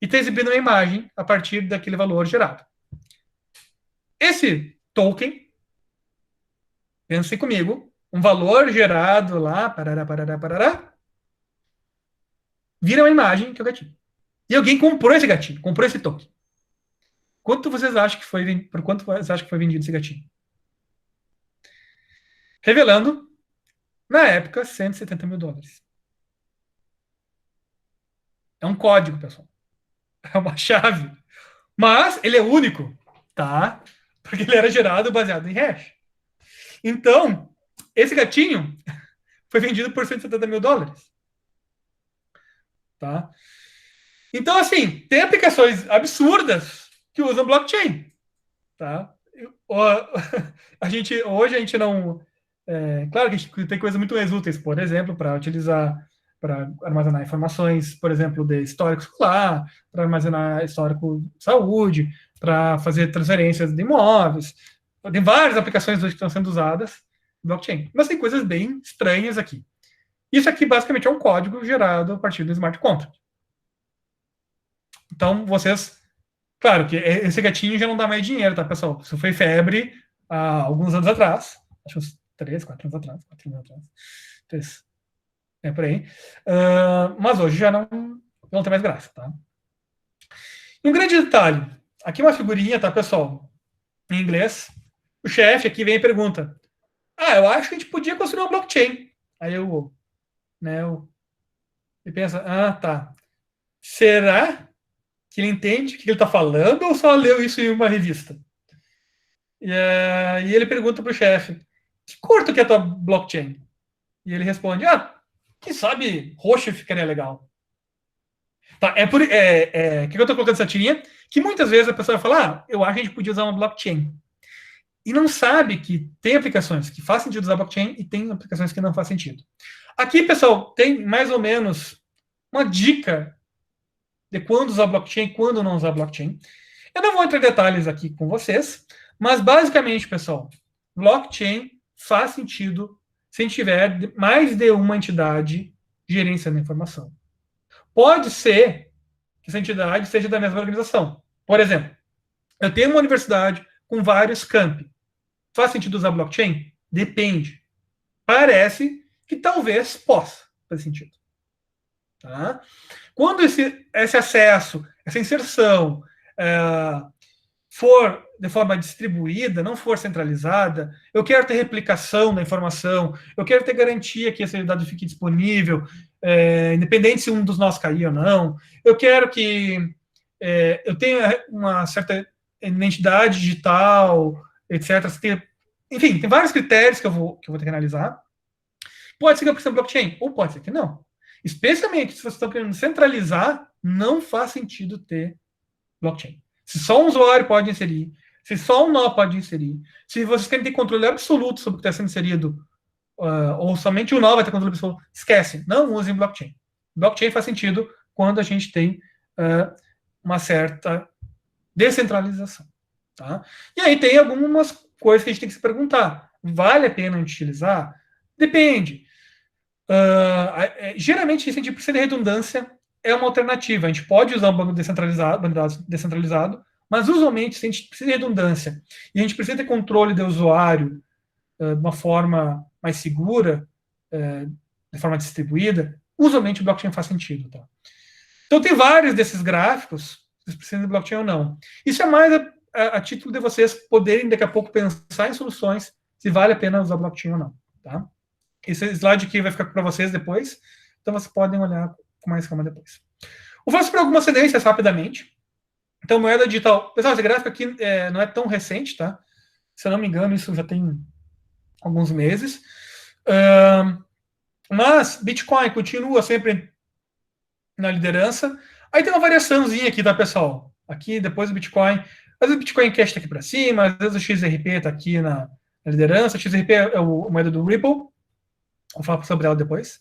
e está exibindo uma imagem a partir daquele valor gerado. Esse token, pensem comigo, um valor gerado lá, parará, vira uma imagem que é o gatinho. E alguém comprou esse gatinho, comprou esse token. Por quanto vocês acham que foi vendido esse gatinho? Revelando, na época, $170 mil. É um código, pessoal. É uma chave. Mas ele é único, tá? Porque ele era gerado baseado em hash. Então, esse gatinho foi vendido por $170 mil. Tá? Então, assim, tem aplicações absurdas que usam blockchain. Tá? Hoje a gente não... claro que a gente tem coisas muito mais úteis, por exemplo, para utilizar, para armazenar informações, por exemplo, de histórico escolar, para armazenar histórico de saúde, para fazer transferências de imóveis. Tem várias aplicações hoje que estão sendo usadas em blockchain. Mas tem coisas bem estranhas aqui. Isso aqui, basicamente, é um código gerado a partir do smart contract. Então, vocês... Claro que esse gatinho já não dá mais dinheiro, tá, pessoal? Isso foi febre há alguns anos atrás. Acho uns 4 anos atrás. 3. Por aí. Mas hoje já não tem mais graça, tá? E um grande detalhe. Aqui uma figurinha, tá, pessoal? Em inglês. O chefe aqui vem e pergunta: eu acho que a gente podia construir uma blockchain. Aí ele pensa: tá. Será que ele entende o que ele está falando ou só leu isso em uma revista? E ele pergunta para o chefe: que cor que é a tua blockchain? E ele responde: quem sabe roxo ficaria legal. Tá, que eu estou colocando essa tirinha? Que muitas vezes a pessoa fala: eu acho que a gente podia usar uma blockchain. E não sabe que tem aplicações que faz sentido usar blockchain e tem aplicações que não faz sentido. Aqui, pessoal, tem mais ou menos uma dica de quando usar blockchain e quando não usar blockchain. Eu não vou entrar em detalhes aqui com vocês, mas basicamente, pessoal, blockchain faz sentido se a gente tiver mais de uma entidade gerenciando a informação. Pode ser que essa entidade seja da mesma organização. Por exemplo, eu tenho uma universidade com vários campi. Faz sentido usar blockchain? Depende. Parece que talvez possa fazer sentido. Tá? Quando esse acesso, essa inserção for de forma distribuída, não for centralizada, eu quero ter replicação da informação, eu quero ter garantia que esse dado fique disponível, independente se um dos nós cair ou não, eu quero que eu tenha uma certa identidade digital, etc. Enfim, tem vários critérios que eu vou ter que analisar. Pode ser que eu precise de blockchain, ou pode ser que não. Especialmente se vocês estão querendo centralizar, não faz sentido ter blockchain. Se só um usuário pode inserir, se só um nó pode inserir, se vocês querem ter controle absoluto sobre o que está sendo inserido, ou somente o nó vai ter controle absoluto, esquece, não usem blockchain. Blockchain faz sentido quando a gente tem uma certa descentralização. Tá? E aí tem algumas coisas que a gente tem que se perguntar. Vale a pena utilizar? Depende. Geralmente, se a gente precisa de redundância, é uma alternativa. A gente pode usar um banco descentralizado, mas usualmente, se a gente precisa de redundância e a gente precisa ter controle do usuário de uma forma mais segura, de forma distribuída, usualmente o blockchain faz sentido. Tá? Então, tem vários desses gráficos, vocês precisam de blockchain ou não. Isso é mais a título de vocês poderem, daqui a pouco, pensar em soluções, se vale a pena usar blockchain ou não. Tá? Esse slide aqui vai ficar para vocês depois, então vocês podem olhar com mais calma depois. Vou falar sobre algumas tendências rapidamente. Então, moeda digital. Pessoal, esse gráfico aqui não é tão recente, tá? Se eu não me engano, isso já tem alguns meses. Mas Bitcoin continua sempre na liderança. Aí tem uma variaçãozinha aqui, tá, pessoal? Aqui, depois do Bitcoin. Às vezes o Bitcoin Cash está aqui para cima, às vezes o XRP está aqui na liderança. O XRP é a moeda do Ripple. Vou falar sobre ela depois.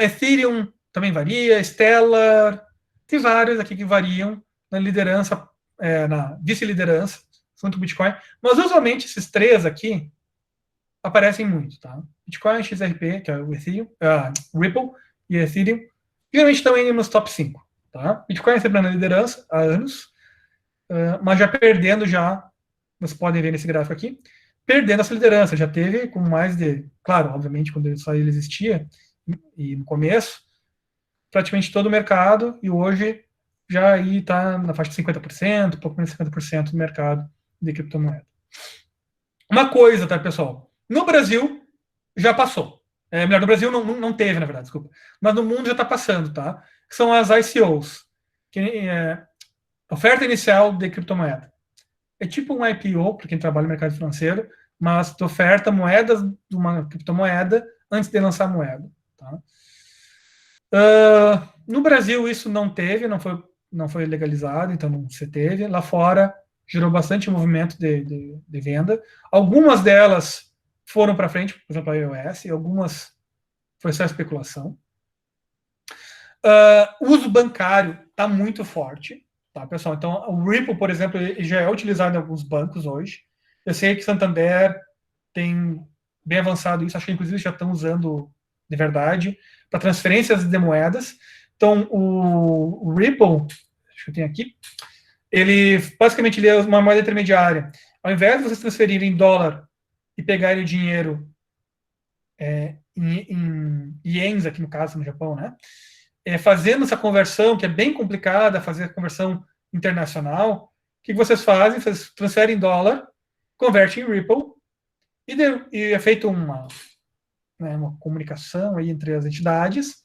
Ethereum também varia. Stellar. Tem vários aqui que variam na liderança, na vice-liderança, junto com o Bitcoin. Mas, usualmente, esses três aqui aparecem muito, tá? Bitcoin, XRP, que é o Ethereum, Ripple e Ethereum, geralmente também nos top 5, tá? Bitcoin sempre na liderança há anos, mas já perdendo vocês podem ver nesse gráfico aqui, perdendo essa liderança, já teve com mais de, claro, obviamente, quando só ele existia, e no começo, praticamente todo o mercado, e hoje já aí está na faixa de 50%, pouco menos de 50% do mercado de criptomoeda. Uma coisa, tá, pessoal? No Brasil, já passou. Melhor, no Brasil não teve, na verdade, desculpa. Mas no mundo já está passando, tá? Que são as ICOs, que oferta inicial de criptomoeda. É tipo um IPO, para quem trabalha no mercado financeiro, mas tu oferta moedas de uma criptomoeda antes de lançar a moeda. Tá? No Brasil, isso não teve, não foi legalizado, então não se teve. Lá fora, gerou bastante movimento de venda. Algumas delas foram para frente, por exemplo, a iOS, e algumas foi só especulação. O uso bancário está muito forte, tá, pessoal? Então, o Ripple, por exemplo, ele já é utilizado em alguns bancos hoje. Eu sei que Santander tem bem avançado isso, acho que inclusive já estão usando de verdade, para transferências de moedas. Então, o Ripple, acho que eu tenho aqui, ele basicamente ele é uma moeda intermediária. Ao invés de vocês transferirem em dólar e pegarem o dinheiro em ienes, aqui no caso, no Japão, né? Fazendo essa conversão, que é bem complicada, fazer a conversão internacional, o que vocês fazem? Vocês transferem em dólar, convertem em Ripple, e é feita uma comunicação aí entre as entidades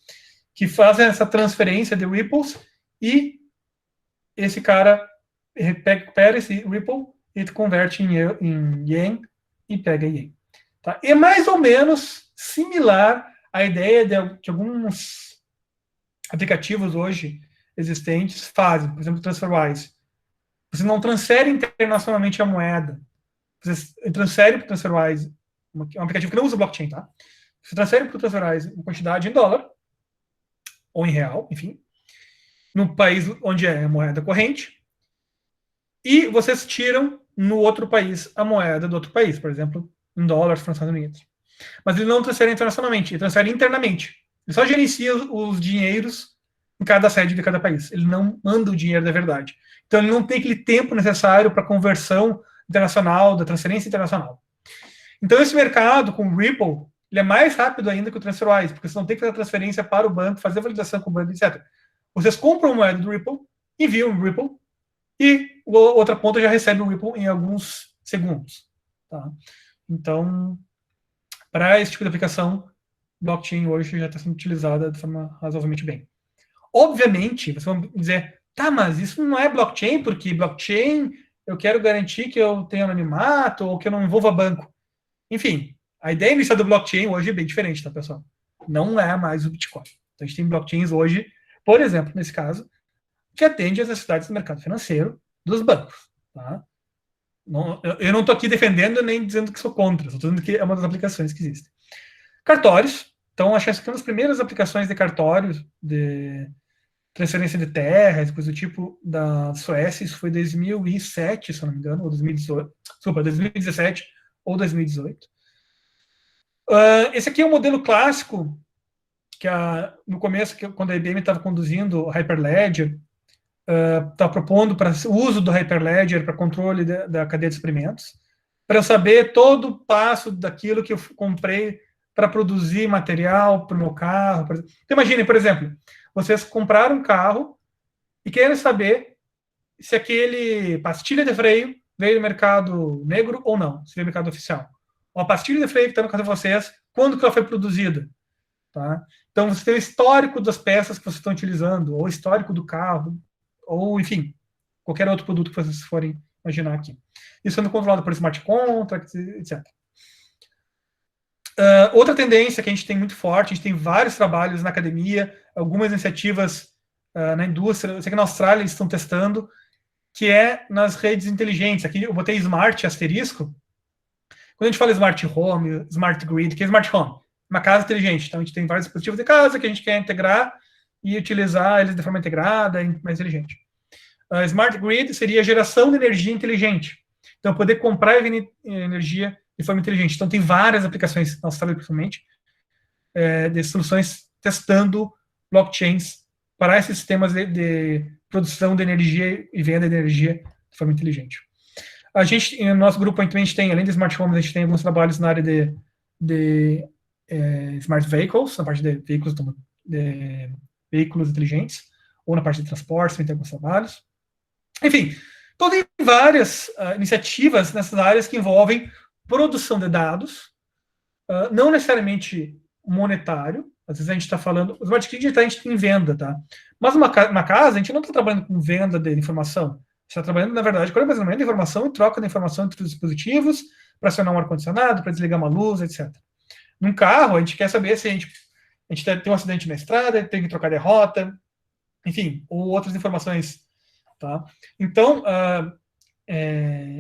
que fazem essa transferência de Ripples, e esse cara recupera esse Ripple e converte em Yen e pega Yen. Tá? É mais ou menos similar à ideia de alguns aplicativos hoje existentes fazem, por exemplo, TransferWise. Você não transfere internacionalmente a moeda. Você transfere para o TransferWise, um aplicativo que não usa blockchain, tá? Você transfere para o TransferWise uma quantidade em dólar, ou em real, enfim, no país onde é a moeda corrente, e vocês tiram no outro país a moeda do outro país, por exemplo, em dólares para os Estados Unidos. Mas ele não transfere internacionalmente, ele transfere internamente. Ele só gerencia os dinheiros em cada sede de cada país. Ele não manda o dinheiro da verdade. Então ele não tem aquele tempo necessário para a conversão internacional, da transferência internacional. Então esse mercado com o Ripple, ele é mais rápido ainda que o TransferWise, porque você não tem que fazer a transferência para o banco, fazer a validação com o banco, etc. Vocês compram moeda do Ripple, enviam o Ripple, e a outra ponta já recebe o Ripple em alguns segundos. Tá? Então, para esse tipo de aplicação, blockchain hoje já está sendo utilizada de forma razoavelmente bem. Obviamente, vocês vão dizer, tá, mas isso não é blockchain, porque blockchain eu quero garantir que eu tenha anonimato ou que eu não envolva banco. Enfim, A ideia inicial do blockchain hoje é bem diferente, tá, pessoal? Não é mais o Bitcoin. Então, a gente tem blockchains hoje, por exemplo, nesse caso, que atende às necessidades do mercado financeiro dos bancos. Tá? Eu não estou aqui defendendo nem dizendo que sou contra, estou dizendo que é uma das aplicações que existem. Cartórios. Então, acho que essa foi uma das primeiras aplicações de cartórios, de transferência de terras, coisa do tipo, da Suécia. Isso foi 2007, se eu não me engano, ou 2018. Desculpa, 2017 ou 2018. Esse aqui é um modelo clássico que no começo, quando a IBM estava conduzindo o Hyperledger, estava propondo para o uso do Hyperledger para controle da cadeia de suprimentos, para eu saber todo o passo daquilo que eu comprei para produzir material para o meu carro. Então, imaginem, por exemplo, vocês compraram um carro e querem saber se aquele pastilha de freio veio do mercado negro ou não, se veio do mercado oficial. Uma pastilha de freio que está no caso de vocês, quando que ela foi produzida? Tá? Então, você tem o histórico das peças que vocês estão utilizando, ou o histórico do carro, ou, enfim, qualquer outro produto que vocês forem imaginar aqui. Isso sendo controlado por smart contracts, etc. Outra tendência que a gente tem muito forte, a gente tem vários trabalhos na academia, algumas iniciativas na indústria, eu sei que na Austrália eles estão testando, que é nas redes inteligentes. Aqui eu botei smart asterisco. Quando a gente fala smart home, smart grid, que é smart home? Uma casa inteligente. Então a gente tem vários dispositivos de casa que a gente quer integrar e utilizar eles de forma integrada e mais inteligente. Smart grid seria a geração de energia inteligente. Então poder comprar e vender energia de forma inteligente. Então tem várias aplicações na Austrália, principalmente, de soluções testando blockchains para esses sistemas de produção de energia e venda de energia de forma inteligente. A gente, no nosso grupo, a gente tem, além de smart homes, a gente tem alguns trabalhos na área de smart vehicles, na parte de veículos inteligentes, ou na parte de transporte, também tem alguns trabalhos. Enfim, então tem várias iniciativas nessas áreas que envolvem produção de dados, não necessariamente monetário. Às vezes a gente está falando, o smart grid a gente tem venda, tá? Mas uma casa, a gente não está trabalhando com venda de informação. A gente está trabalhando, na verdade, com armazenamento de informação e troca de informação entre os dispositivos, para acionar um ar-condicionado, para desligar uma luz, etc. Num carro, a gente quer saber se a gente tem um acidente na estrada, tem que trocar de rota, enfim, ou outras informações. Tá? Então,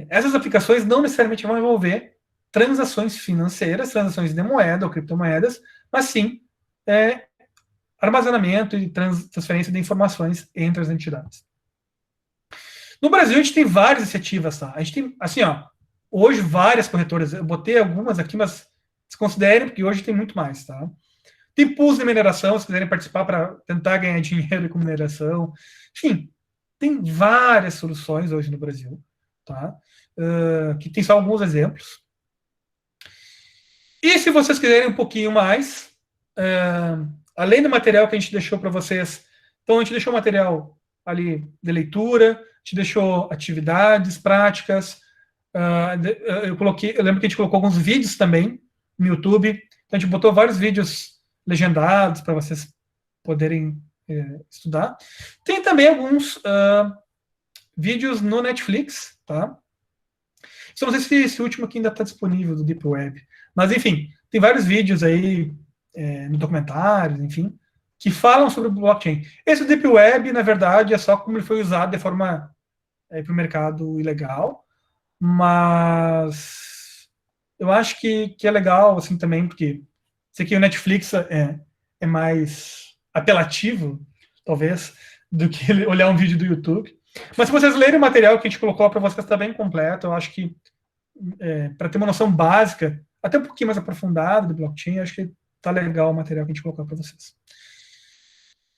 essas aplicações não necessariamente vão envolver transações financeiras, transações de moeda ou criptomoedas, mas sim armazenamento e transferência de informações entre as entidades. No Brasil, a gente tem várias iniciativas, tá? A gente tem, assim, hoje várias corretoras, eu botei algumas aqui, mas se considerem, porque hoje tem muito mais, tá? Tem pools de mineração, se quiserem participar para tentar ganhar dinheiro com mineração. Enfim, tem várias soluções hoje no Brasil, tá? Que tem só alguns exemplos. E se vocês quiserem um pouquinho mais, além do material que a gente deixou para vocês, então a gente deixou material ali de leitura, a gente deixou atividades, práticas, eu lembro que a gente colocou alguns vídeos também no YouTube, então a gente botou vários vídeos legendados para vocês poderem estudar. Tem também alguns vídeos no Netflix, tá? Só não sei se esse último aqui ainda está disponível do Deep Web, mas enfim, tem vários vídeos aí no documentários, enfim, que falam sobre o blockchain. Esse Deep Web, na verdade, é só como ele foi usado de forma para o mercado ilegal, mas eu acho que é legal, assim, também, porque esse aqui o Netflix é mais apelativo, talvez, do que olhar um vídeo do YouTube. Mas se vocês lerem o material que a gente colocou para vocês, está bem completo. Eu acho que, para ter uma noção básica, até um pouquinho mais aprofundada do blockchain, acho que está legal o material que a gente colocou para vocês.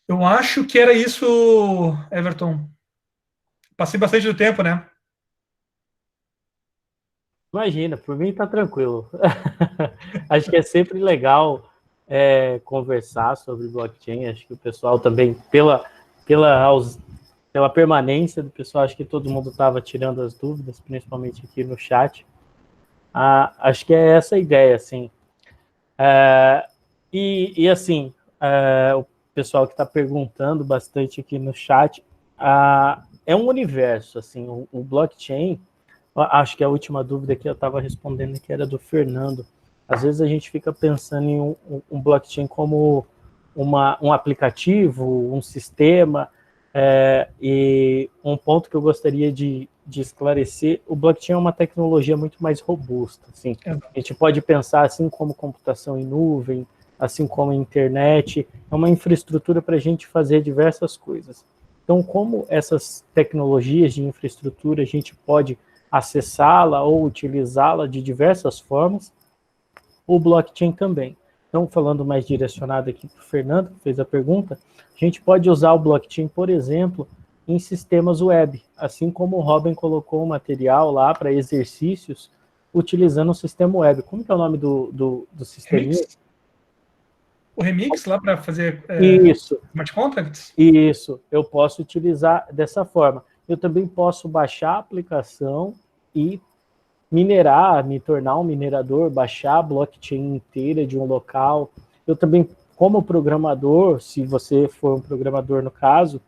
Eu acho que era isso, Everton. Passei bastante do tempo, né? Imagina, por mim tá tranquilo. Acho que é sempre legal conversar sobre blockchain. Acho que o pessoal também, pela permanência do pessoal, acho que todo mundo estava tirando as dúvidas, principalmente aqui no chat. Acho que é essa a ideia, assim. E assim, o pessoal que está perguntando bastante aqui no chat, é um universo, assim, o blockchain. Acho que a última dúvida que eu estava respondendo que era do Fernando. Às vezes a gente fica pensando em um blockchain como um aplicativo, um sistema, e um ponto que eu gostaria de esclarecer, o blockchain é uma tecnologia muito mais robusta. Assim. A gente pode pensar assim como computação em nuvem, assim como a internet, é uma infraestrutura para a gente fazer diversas coisas. Então, como essas tecnologias de infraestrutura, a gente pode acessá-la ou utilizá-la de diversas formas, o blockchain também. Então, falando mais direcionado aqui para o Fernando, que fez a pergunta, a gente pode usar o blockchain, por exemplo, em sistemas web, assim como o Robin colocou um material lá para exercícios utilizando o sistema web. Como que é o nome do sistema? O Remix lá para fazer Isso. smart contracts? Isso, eu posso utilizar dessa forma. Eu também posso baixar a aplicação e minerar, me tornar um minerador, baixar a blockchain inteira de um local. Eu também, como programador, se você for um programador no caso,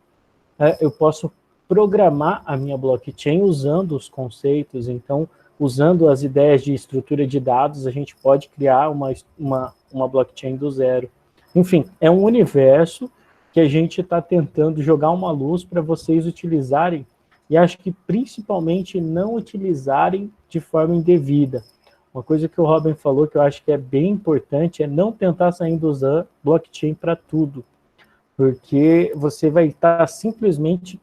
eu posso programar a minha blockchain usando os conceitos. Então, usando as ideias de estrutura de dados, a gente pode criar uma blockchain do zero. Enfim, é um universo que a gente está tentando jogar uma luz para vocês utilizarem, e acho que principalmente não utilizarem de forma indevida. Uma coisa que o Robin falou que eu acho que é bem importante é não tentar sair usar blockchain para tudo, porque você vai estar simplesmente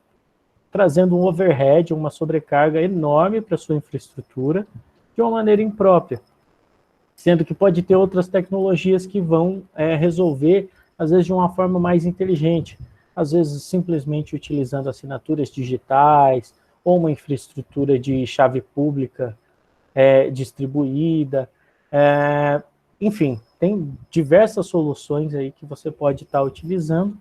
trazendo um overhead, uma sobrecarga enorme para a sua infraestrutura de uma maneira imprópria, sendo que pode ter outras tecnologias que vão resolver, às vezes de uma forma mais inteligente, às vezes simplesmente utilizando assinaturas digitais ou uma infraestrutura de chave pública distribuída, enfim, tem diversas soluções aí que você pode estar utilizando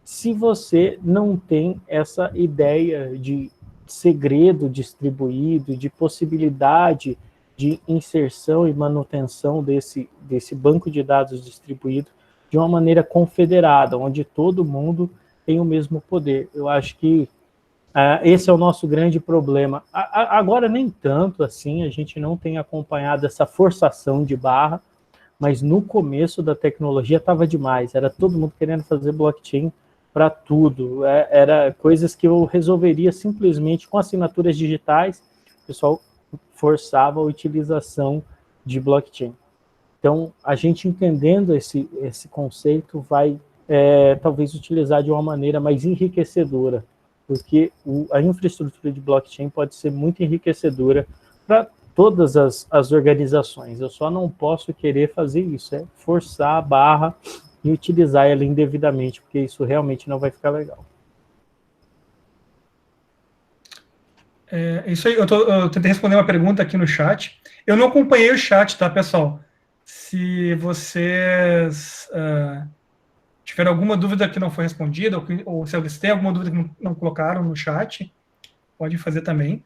se você não tem essa ideia de segredo distribuído, de possibilidade de inserção e manutenção desse banco de dados distribuído de uma maneira confederada, onde todo mundo tem o mesmo poder. Eu acho que esse é o nosso grande problema. Agora, nem tanto assim, a gente não tem acompanhado essa forçação de barra, mas no começo da tecnologia estava demais, era todo mundo querendo fazer blockchain para tudo, era coisas que eu resolveria simplesmente com assinaturas digitais, o pessoal forçava a utilização de blockchain. Então, a gente entendendo esse conceito vai talvez utilizar de uma maneira mais enriquecedora, porque a infraestrutura de blockchain pode ser muito enriquecedora para todas as organizações. Eu só não posso querer fazer isso, forçar a barra e utilizar ela indevidamente, porque isso realmente não vai ficar legal. Isso aí, eu tentei responder uma pergunta aqui no chat. Eu não acompanhei o chat, tá, pessoal? Se vocês tiveram alguma dúvida que não foi respondida, ou se eles têm alguma dúvida que não colocaram no chat, pode fazer também.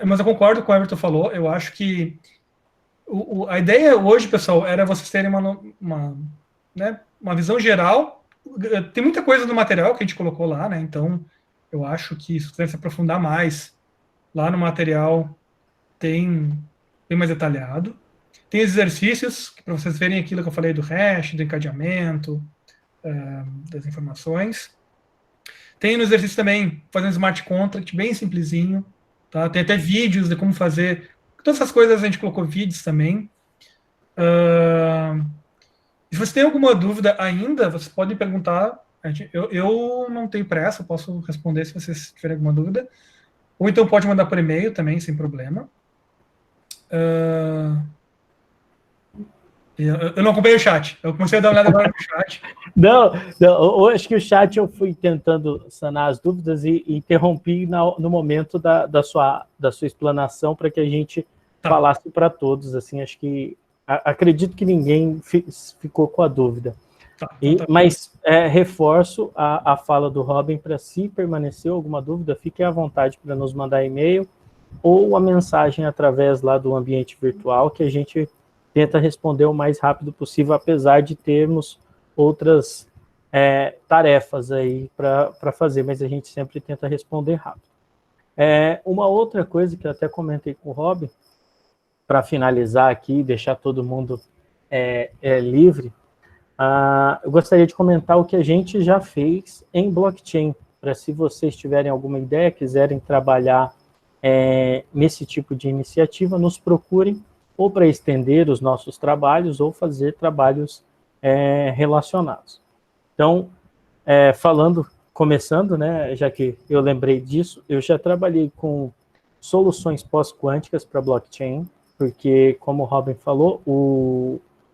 Mas eu concordo com o Everton falou, eu acho que a ideia hoje, pessoal, era vocês terem uma visão geral. Tem muita coisa no material que a gente colocou lá, né? Então, eu acho que isso deve se aprofundar mais. Lá no material tem bem mais detalhado. Tem exercícios para vocês verem aquilo que eu falei do hash, do encadeamento, das informações. Tem no exercício também fazendo smart contract, bem simplesinho. Tá? Tem até vídeos de como fazer. Todas essas coisas a gente colocou vídeos também. Se você tem alguma dúvida ainda, vocês podem perguntar. Eu não tenho pressa, eu posso responder se vocês tiverem alguma dúvida. Ou então pode mandar por e-mail também, sem problema. Eu não acompanhei o chat. Eu comecei a dar uma olhada agora no chat. Não, eu acho que o chat eu fui tentando sanar as dúvidas e interrompi no momento da sua explanação para que a gente falasse para todos. Assim, acho que acredito que ninguém ficou com a dúvida. Mas reforço a fala do Robin para se permaneceu alguma dúvida, fiquem à vontade para nos mandar e-mail ou a mensagem através lá do ambiente virtual que a gente tenta responder o mais rápido possível, apesar de termos outras tarefas aí para fazer, mas a gente sempre tenta responder rápido. Uma outra coisa que eu até comentei com o Robin, para finalizar aqui, deixar todo mundo livre, eu gostaria de comentar o que a gente já fez em blockchain, para se vocês tiverem alguma ideia, quiserem trabalhar nesse tipo de iniciativa, nos procurem, ou para estender os nossos trabalhos, ou fazer trabalhos relacionados. Então, começando, né, já que eu lembrei disso, eu já trabalhei com soluções pós-quânticas para blockchain, porque, como o Robin falou,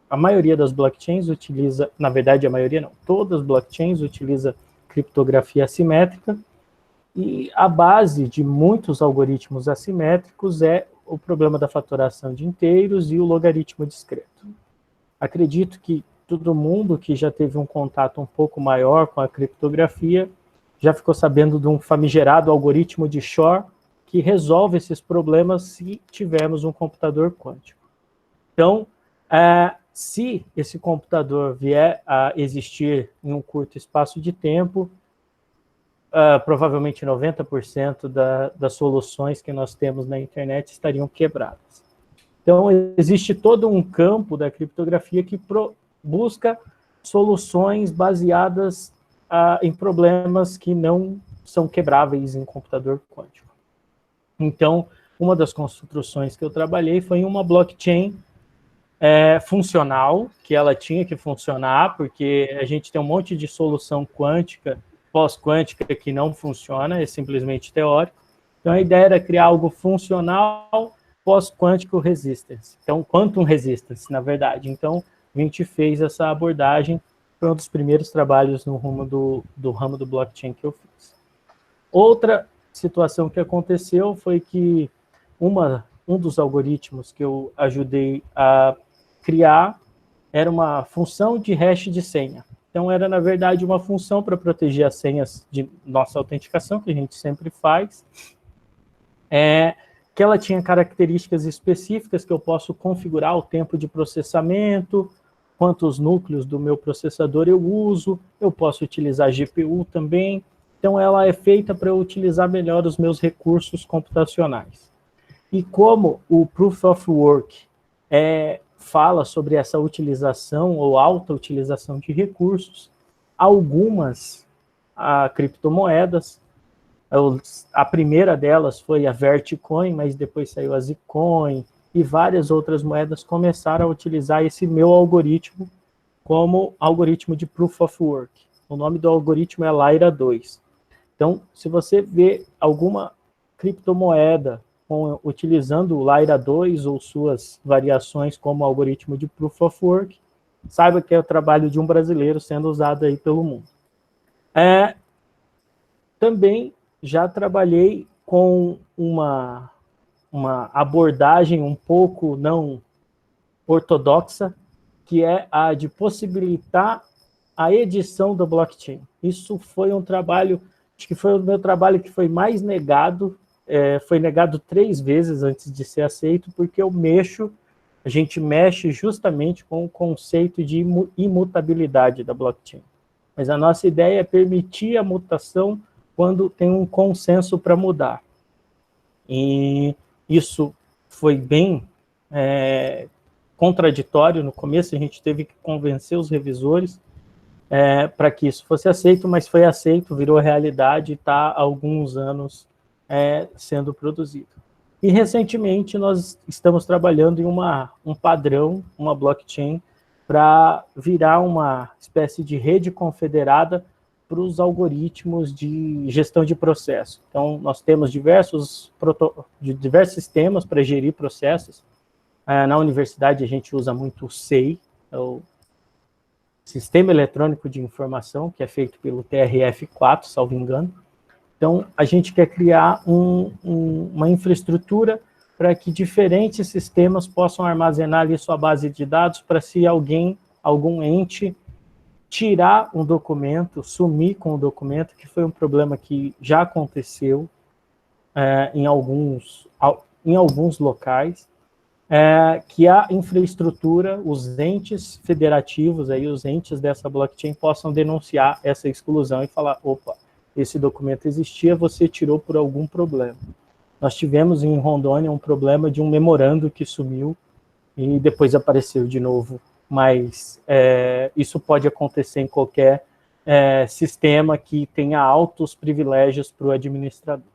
a maioria das blockchains utiliza, na verdade, a maioria não, todas as blockchains utilizam criptografia assimétrica, e a base de muitos algoritmos assimétricos é o problema da fatoração de inteiros e o logaritmo discreto. Acredito que todo mundo que já teve um contato um pouco maior com a criptografia já ficou sabendo de um famigerado algoritmo de Shor que resolve esses problemas se tivermos um computador quântico. Então, se esse computador vier a existir em um curto espaço de tempo, provavelmente 90% das soluções que nós temos na internet estariam quebradas. Então, existe todo um campo da criptografia que busca soluções baseadas em problemas que não são quebráveis em computador quântico. Então, uma das construções que eu trabalhei foi em uma blockchain funcional, que ela tinha que funcionar, porque a gente tem um monte de solução quântica, pós-quântica, que não funciona, é simplesmente teórico. Então, a ideia era criar algo funcional, pós-quântico resistance. Então, quantum resistance, na verdade. Então, a gente fez essa abordagem, foi um dos primeiros trabalhos no rumo do ramo do blockchain que eu fiz. Outra situação que aconteceu foi que um dos algoritmos que eu ajudei a criar era uma função de hash de senha. Então, era, na verdade, uma função para proteger as senhas de nossa autenticação, que a gente sempre faz, que ela tinha características específicas que eu posso configurar o tempo de processamento, quantos núcleos do meu processador eu uso, eu posso utilizar GPU também. Então, ela é feita para eu utilizar melhor os meus recursos computacionais. E como o Proof of Work fala sobre essa utilização ou alta utilização de recursos, algumas criptomoedas, a primeira delas foi a Verticoin, mas depois saiu a Zcoin, e várias outras moedas começaram a utilizar esse meu algoritmo como algoritmo de Proof of Work. O nome do algoritmo é Lyra 2. Então, se você vê alguma criptomoeda utilizando o Lyra 2 ou suas variações como algoritmo de Proof of Work, saiba que é o trabalho de um brasileiro sendo usado aí pelo mundo. Também já trabalhei com uma abordagem um pouco não ortodoxa, que é a de possibilitar a edição do blockchain. Isso foi um trabalho, acho que foi o meu trabalho que foi mais negado, foi negado 3 vezes antes de ser aceito, porque a gente mexe justamente com o conceito de imutabilidade da blockchain. Mas a nossa ideia é permitir a mutação quando tem um consenso para mudar. E isso foi bem contraditório no começo, a gente teve que convencer os revisores para que isso fosse aceito, mas foi aceito, virou realidade e está há alguns anos sendo produzido. E recentemente nós estamos trabalhando em um padrão, uma blockchain, para virar uma espécie de rede confederada para os algoritmos de gestão de processo. Então, nós temos diversos sistemas para gerir processos. Na universidade, a gente usa muito o SEI, o Sistema Eletrônico de Informação, que é feito pelo TRF4, salvo engano. Então, a gente quer criar uma infraestrutura para que diferentes sistemas possam armazenar ali sua base de dados para se algum ente tirar um documento, sumir com o documento, que foi um problema que já aconteceu em alguns locais, que a infraestrutura, os entes federativos, aí, os entes dessa blockchain possam denunciar essa exclusão e falar, opa, esse documento existia, você tirou por algum problema. Nós tivemos em Rondônia um problema de um memorando que sumiu e depois apareceu de novo, mas isso pode acontecer em qualquer sistema que tenha altos privilégios para o administrador.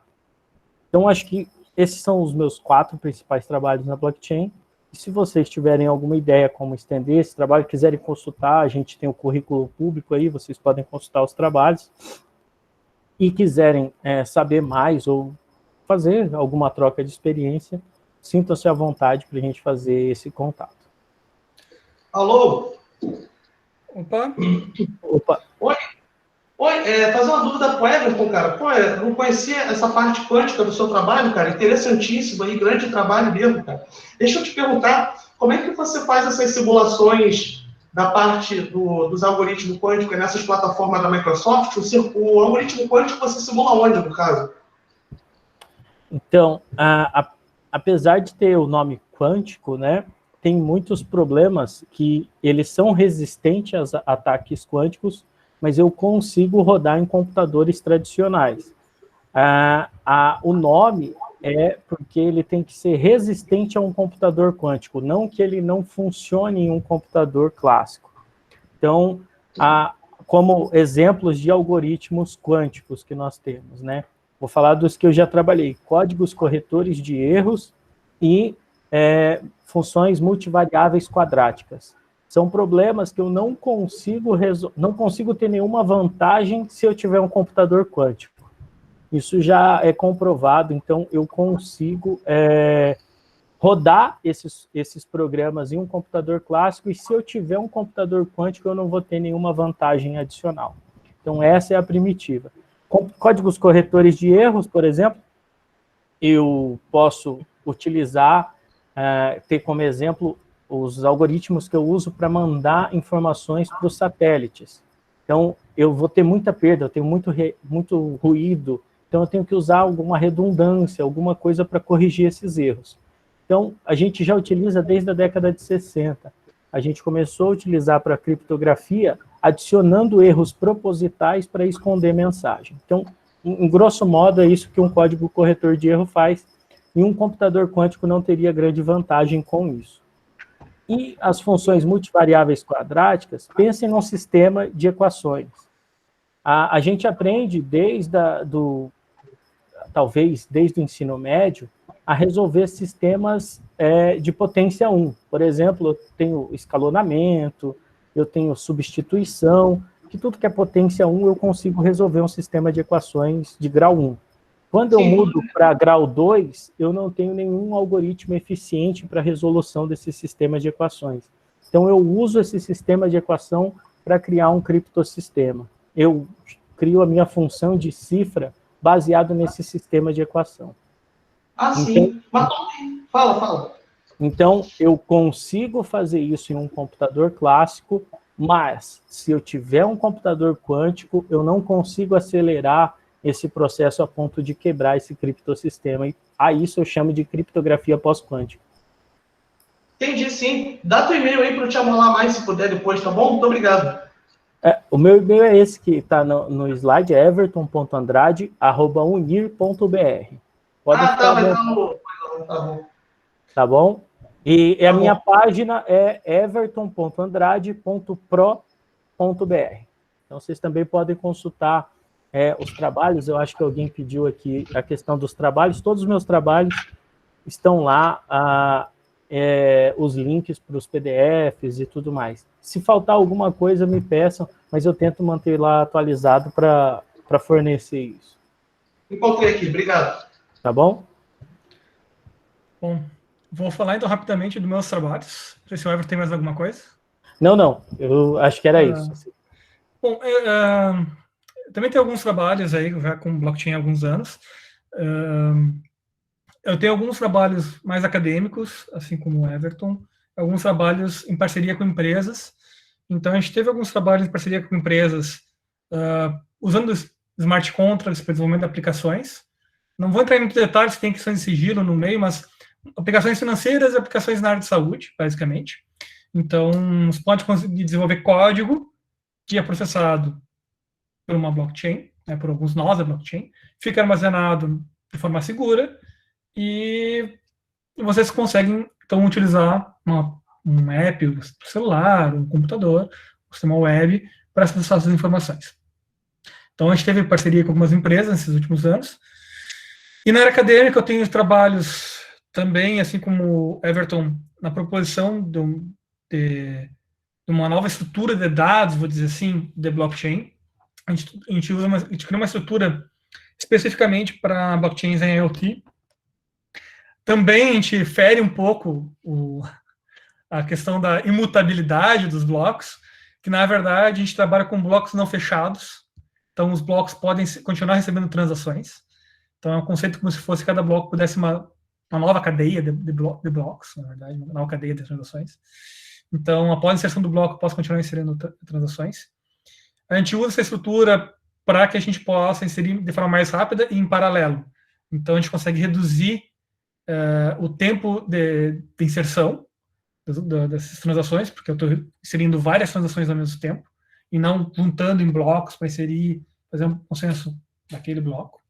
Então, acho que esses são os meus 4 principais trabalhos na blockchain. E se vocês tiverem alguma ideia como estender esse trabalho, quiserem consultar, a gente tem o currículo público aí, vocês podem consultar os trabalhos. E quiserem saber mais ou fazer alguma troca de experiência, sintam-se à vontade para a gente fazer esse contato. Alô? Opa. Oi, fazer uma dúvida para o Everton, cara. Pô, eu não conhecia essa parte quântica do seu trabalho, cara. Interessantíssimo aí, grande trabalho mesmo, cara. Deixa eu te perguntar, como é que você faz essas simulações da parte dos algoritmos quânticos nessas plataformas da Microsoft? O algoritmo quântico você simula onde, no caso? Então, apesar de ter o nome quântico, né, tem muitos problemas que eles são resistentes a ataques quânticos, mas eu consigo rodar em computadores tradicionais. O nome é porque ele tem que ser resistente a um computador quântico, não que ele não funcione em um computador clássico. Então, como exemplos de algoritmos quânticos que nós temos, né? Vou falar dos que eu já trabalhei: códigos corretores de erros e funções multivariáveis quadráticas. São problemas que eu não consigo ter nenhuma vantagem se eu tiver um computador quântico. Isso já é comprovado, então eu consigo rodar esses programas em um computador clássico, e se eu tiver um computador quântico, eu não vou ter nenhuma vantagem adicional. Então, essa é a primitiva. Com códigos corretores de erros, por exemplo, eu posso utilizar, ter como exemplo os algoritmos que eu uso para mandar informações para os satélites. Então, eu vou ter muita perda, eu tenho muito ruído, então eu tenho que usar alguma redundância, alguma coisa para corrigir esses erros. Então, a gente já utiliza desde a década de 60. A gente começou a utilizar para criptografia, adicionando erros propositais para esconder mensagem. Então, em grosso modo, é isso que um código corretor de erro faz, e um computador quântico não teria grande vantagem com isso. E as funções multivariáveis quadráticas, pensem num sistema de equações. A gente aprende talvez desde o ensino médio, a resolver sistemas de potência 1. Por exemplo, eu tenho escalonamento, eu tenho substituição, que tudo que é potência 1 eu consigo resolver um sistema de equações de grau 1. Quando eu mudo para grau 2, eu não tenho nenhum algoritmo eficiente para resolução desses sistemas de equações. Então, eu uso esse sistema de equação para criar um criptossistema. Eu crio a minha função de cifra baseado nesse sistema de equação. Sim. Mas fala. Então, eu consigo fazer isso em um computador clássico, mas se eu tiver um computador quântico, eu não consigo acelerar esse processo a ponto de quebrar esse criptossistema. E a isso eu chamo de criptografia pós-quântica. Entendi, sim. Dá teu e-mail aí para eu te amolar mais, se puder, depois, tá bom? Muito obrigado. O meu e-mail é esse que está no slide, é everton.andrade@unir.br. Vai estar no... Tá bom. Tá bom? E a minha página é everton.andrade.pro.br. Então, vocês também podem consultar os trabalhos. Eu acho que alguém pediu aqui a questão dos trabalhos. Todos os meus trabalhos estão lá, os links para os PDFs e tudo mais. Se faltar alguma coisa, me peçam, mas eu tento manter lá atualizado para fornecer isso. Encontrei aqui, obrigado. Tá bom? Bom, vou falar então rapidamente dos meus trabalhos. Não sei se o Everton tem mais alguma coisa. Não, eu acho que era isso. Bom, também tem alguns trabalhos aí, já com blockchain há alguns anos. Eu tenho alguns trabalhos mais acadêmicos, assim como o Everton, alguns trabalhos em parceria com empresas. Então, a gente teve alguns trabalhos em parceria com empresas usando smart contracts para desenvolvimento de aplicações. Não vou entrar em muitos detalhes, tem questões de sigilo no meio, mas aplicações financeiras e aplicações na área de saúde, basicamente. Então, você pode conseguir desenvolver código que é processado por uma blockchain, por alguns nós da blockchain, fica armazenado de forma segura, e vocês conseguem, então, utilizar um app, um celular, um computador, um sistema web, para acessar essas informações. Então, a gente teve parceria com algumas empresas nesses últimos anos. E na área acadêmica, eu tenho trabalhos também, assim como Everton, na proposição de uma nova estrutura de dados, vou dizer assim, de blockchain. A gente cria uma estrutura especificamente para blockchains em IoT. Também a gente fere um pouco a questão da imutabilidade dos blocos, que na verdade a gente trabalha com blocos não fechados, então os blocos podem continuar recebendo transações. Então é um conceito como se fosse cada bloco pudesse uma nova cadeia de blocos, na verdade, uma nova cadeia de transações. Então, após a inserção do bloco, posso continuar inserindo transações. A gente usa essa estrutura para que a gente possa inserir de forma mais rápida e em paralelo. Então, a gente consegue reduzir o tempo de inserção dessas transações, porque eu estou inserindo várias transações ao mesmo tempo, e não juntando em blocos para inserir, fazer um consenso daquele bloco.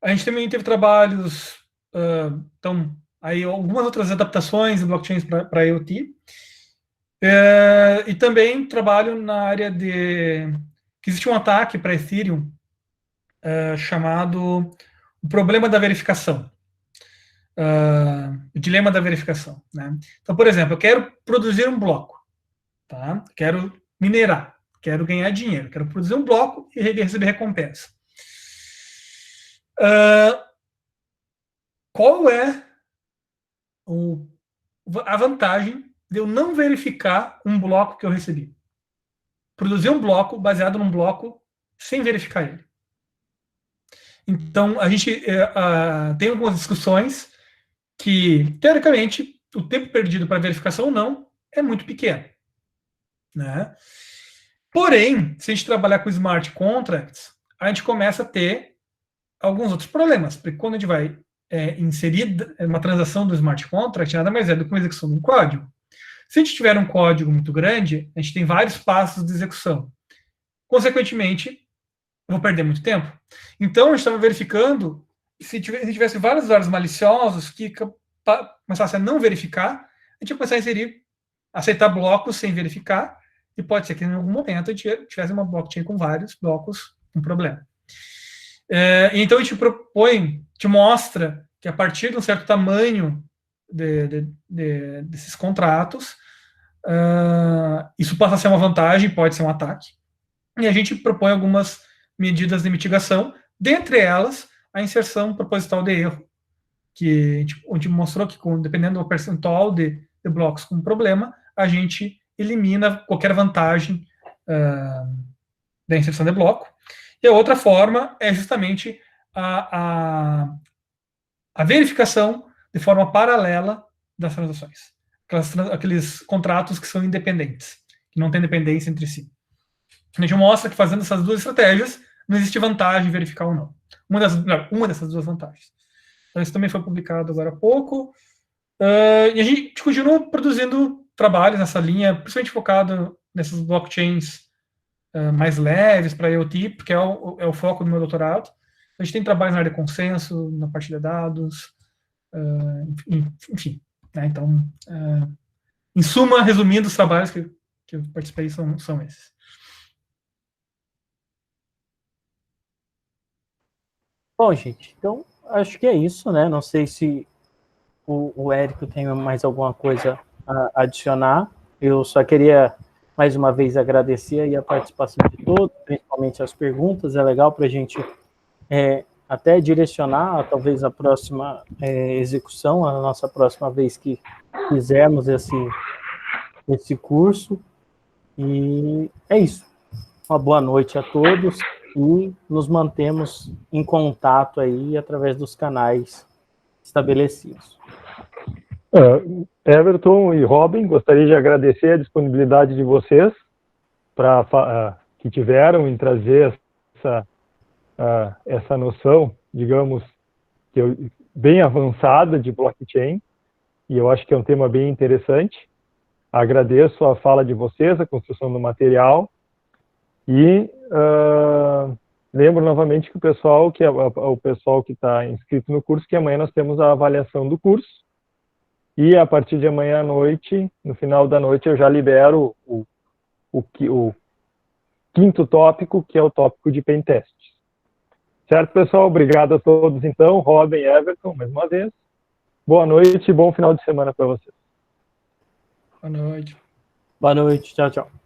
A gente também teve trabalhos, então, aí algumas outras adaptações em blockchains para IoT, e também trabalho na área que existe um ataque para Ethereum chamado o problema da verificação, o dilema da verificação, né? Então, por exemplo, eu quero produzir um bloco, tá? Quero minerar, quero ganhar dinheiro, quero produzir um bloco e receber recompensa. Qual é a vantagem de eu não verificar um bloco que eu recebi? Produzir um bloco baseado num bloco sem verificar ele. Então, a gente tem algumas discussões que, teoricamente, o tempo perdido para verificação ou não é muito pequeno, né? Porém, se a gente trabalhar com smart contracts, a gente começa a ter alguns outros problemas, porque quando a gente vai inserir uma transação do smart contract, nada mais é do que uma execução de um código. Se a gente tiver um código muito grande, a gente tem vários passos de execução. Consequentemente, eu vou perder muito tempo. Então, a gente estava verificando, se tivesse vários usuários maliciosos que começassem a não verificar, a gente ia começar a aceitar blocos sem verificar, e pode ser que em algum momento a gente tivesse uma blockchain com vários blocos com problema. Então, a gente te mostra que a partir de um certo tamanho desses contratos, isso passa a ser uma vantagem, pode ser um ataque, e a gente propõe algumas medidas de mitigação, dentre elas a inserção proposital de erro, que a gente mostrou que, dependendo do percentual de blocos com problema, a gente elimina qualquer vantagem da inserção de bloco. E a outra forma é justamente a verificação de forma paralela das transações. Aqueles contratos que são independentes, que não têm dependência entre si. A gente mostra que fazendo essas duas estratégias, não existe vantagem em verificar ou não. Uma dessas duas vantagens. Então, isso também foi publicado agora há pouco. E a gente continua produzindo trabalhos nessa linha, principalmente focado nessas blockchains mais leves para IoT, porque é o foco do meu doutorado. A gente tem trabalhos na área de consenso, na parte de dados, enfim. Né? Então, em suma, resumindo, os trabalhos que eu participei são esses. Bom, gente, então acho que é isso, né? Não sei se o Érico tem mais alguma coisa a adicionar. Eu só queria, mais uma vez, agradecer aí a participação de todos, principalmente as perguntas. É legal para a gente até direcionar, talvez, a próxima execução, a nossa próxima vez que fizermos esse curso. E é isso. Uma boa noite a todos e nos mantemos em contato aí através dos canais estabelecidos. Everton e Robin, gostaria de agradecer a disponibilidade de vocês que tiveram em trazer essa noção, digamos, bem avançada de blockchain, e eu acho que é um tema bem interessante. Agradeço a fala de vocês, a construção do material, e lembro novamente que o pessoal que está inscrito no curso, que amanhã nós temos a avaliação do curso, e a partir de amanhã à noite, no final da noite, eu já libero o quinto tópico, que é o tópico de pentest. Certo, pessoal? Obrigado a todos, então. Robin, Everton, mais uma vez. Boa noite e bom final de semana para vocês. Boa noite. Boa noite. Tchau, tchau.